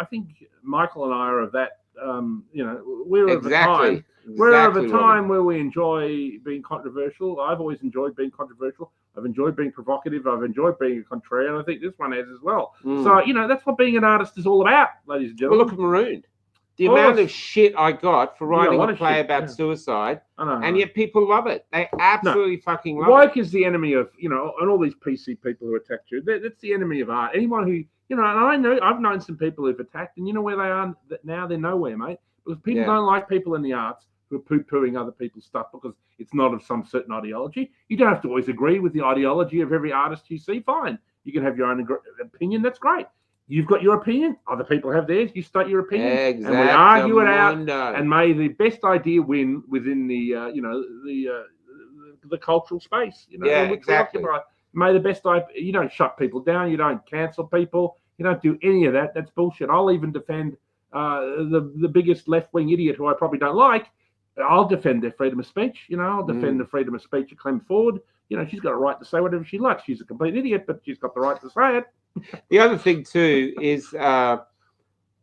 think Michael and I are of that. We're of a time. We're of a time where we enjoy being controversial. I've always enjoyed being controversial. I've enjoyed being provocative. I've enjoyed being a contrarian. I think this one has as well. So that's what being an artist is all about, ladies and gentlemen. Well, look at Marooned. The amount of shit I got for writing a play about suicide, and yet people love it. They absolutely fucking love it. Woke is the enemy of, and all these PC people who attack you. That's the enemy of art. Anyone who, and I've known some people who've attacked, and you know where they are now? They're nowhere, mate. Because people don't like people in the arts who are poo-pooing other people's stuff because it's not of some certain ideology. You don't have to always agree with the ideology of every artist you see. Fine. You can have your own opinion. That's great. You've got your opinion. Other people have theirs. You state your opinion, and we argue it out. And may the best idea win within the the cultural space. Exactly. May the best idea. You don't shut people down. You don't cancel people. You don't do any of that. That's bullshit. I'll even defend the biggest left-wing idiot who I probably don't like. I'll defend their freedom of speech. I'll defend the freedom of speech of Clem Ford. She's got a right to say whatever she likes. She's a complete idiot, but she's got the right to say it. The other thing too is,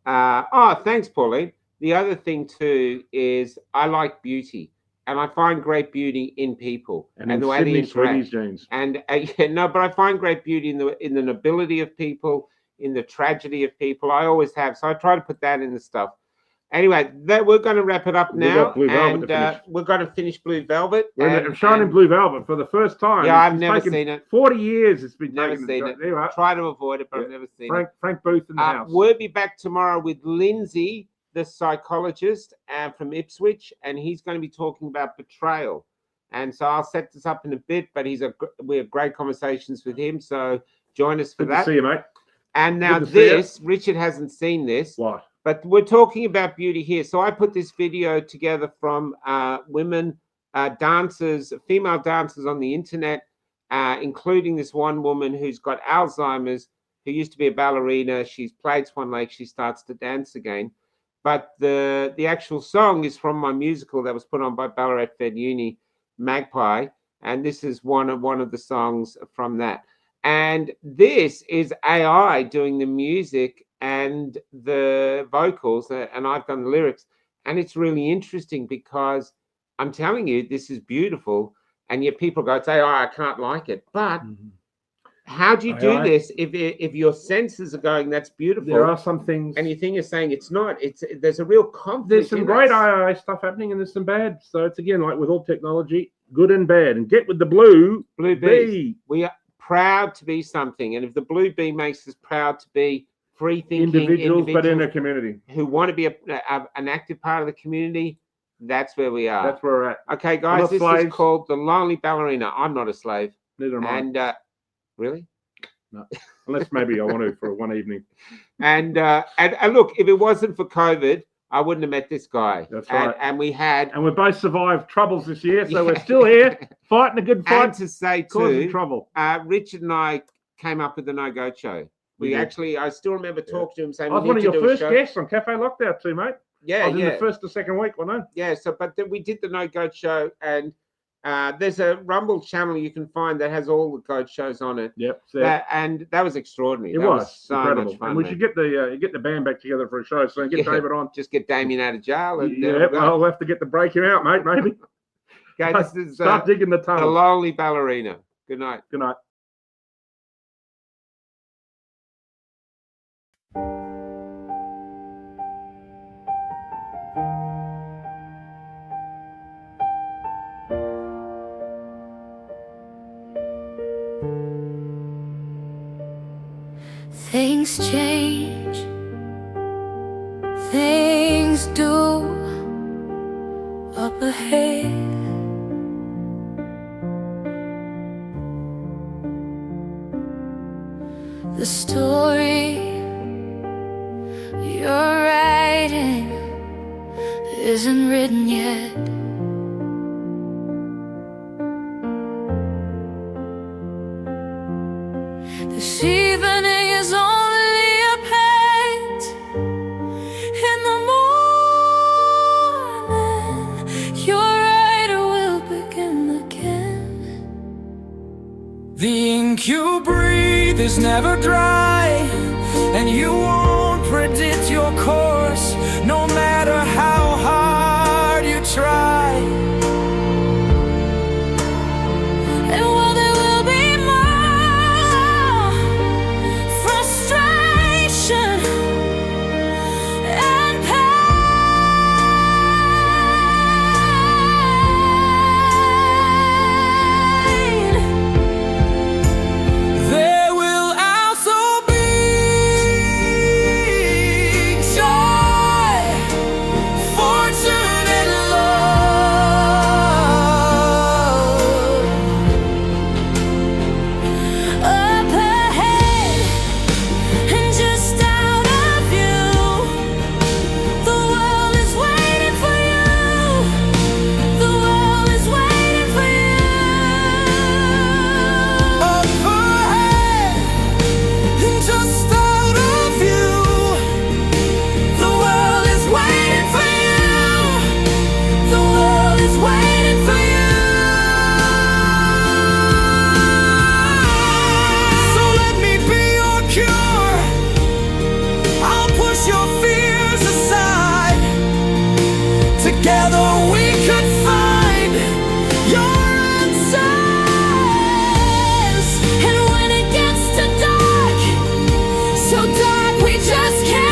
thanks, Pauline. The other thing too is I like beauty, and I find great beauty in people and the way they interact. And but I find great beauty in the nobility of people, in the tragedy of people. I always have. So I try to put that in the stuff. Anyway, we're going to wrap it up now, and we're going to finish Blue Velvet. I'm showing Blue Velvet for the first time. Yeah, I've never seen it. 40 years it's been never seen it. Try to avoid it, but I've never seen it. Frank Booth in the house. We'll be back tomorrow with Lindsay, the psychologist from Ipswich, and he's going to be talking about betrayal. And so I'll set this up in a bit, but we have great conversations with him, so join us for that. Good to see you, mate. And now Richard hasn't seen this. What? But we're talking about beauty here. So I put this video together from women dancers, female dancers on the internet, including this one woman who's got Alzheimer's, who used to be a ballerina. She's played Swan Lake. She starts to dance again. But the actual song is from my musical that was put on by Ballarat Fed Uni, Magpie. And this is one of the songs from that. And this is AI doing the music and the vocals, and I've done the lyrics, and it's really interesting because I'm telling you, this is beautiful, and yet people go, say, I can't like it. But how do you do this if your senses are going, that's beautiful? There are some things, and your thing is saying it's not. There's a real conflict. There's some great II stuff happening, and there's some bad. So it's again like with all technology, good and bad. And get with the blue bee. We are proud to be something, and if the blue bee makes us proud to be free thinking individuals but in a community who want to be an active part of the community, that's where we are. That's where we're at. Okay, guys, this is called The Lonely Ballerina. I'm not a slave. Neither am I. And really? No, unless maybe I want to for one evening. And look, if it wasn't for COVID, I wouldn't have met this guy. That's right. And we both survived troubles this year, so we're still here fighting a good fight. And to say causing trouble. Richard and I came up with the No Go Show. I still remember talking to him saying, I was one of your first guests on Cafe Lockdown too, mate. Yeah, I was in the first or second week, wasn't I? Yeah, but then we did the No Goat Show, and there's a Rumble channel you can find that has all the goat shows on it. Yep, and that was extraordinary. It was so incredible. Much fun. And we should get the band back together for a show. So get David on. Just get Damien out of jail. And, I'll have to get the break him out, mate. Maybe. Okay, this is start digging the tunnel. The Lonely Ballerina. Good night. Good night. Things change, things do up ahead. The story you're writing isn't written yet. This evening is only a paint. In the morning, your writer will begin again. The ink you breathe is never dry, and you won't predict your course, no matter how hard you try. Together we could find your answers. And when it gets too dark, so dark we just can't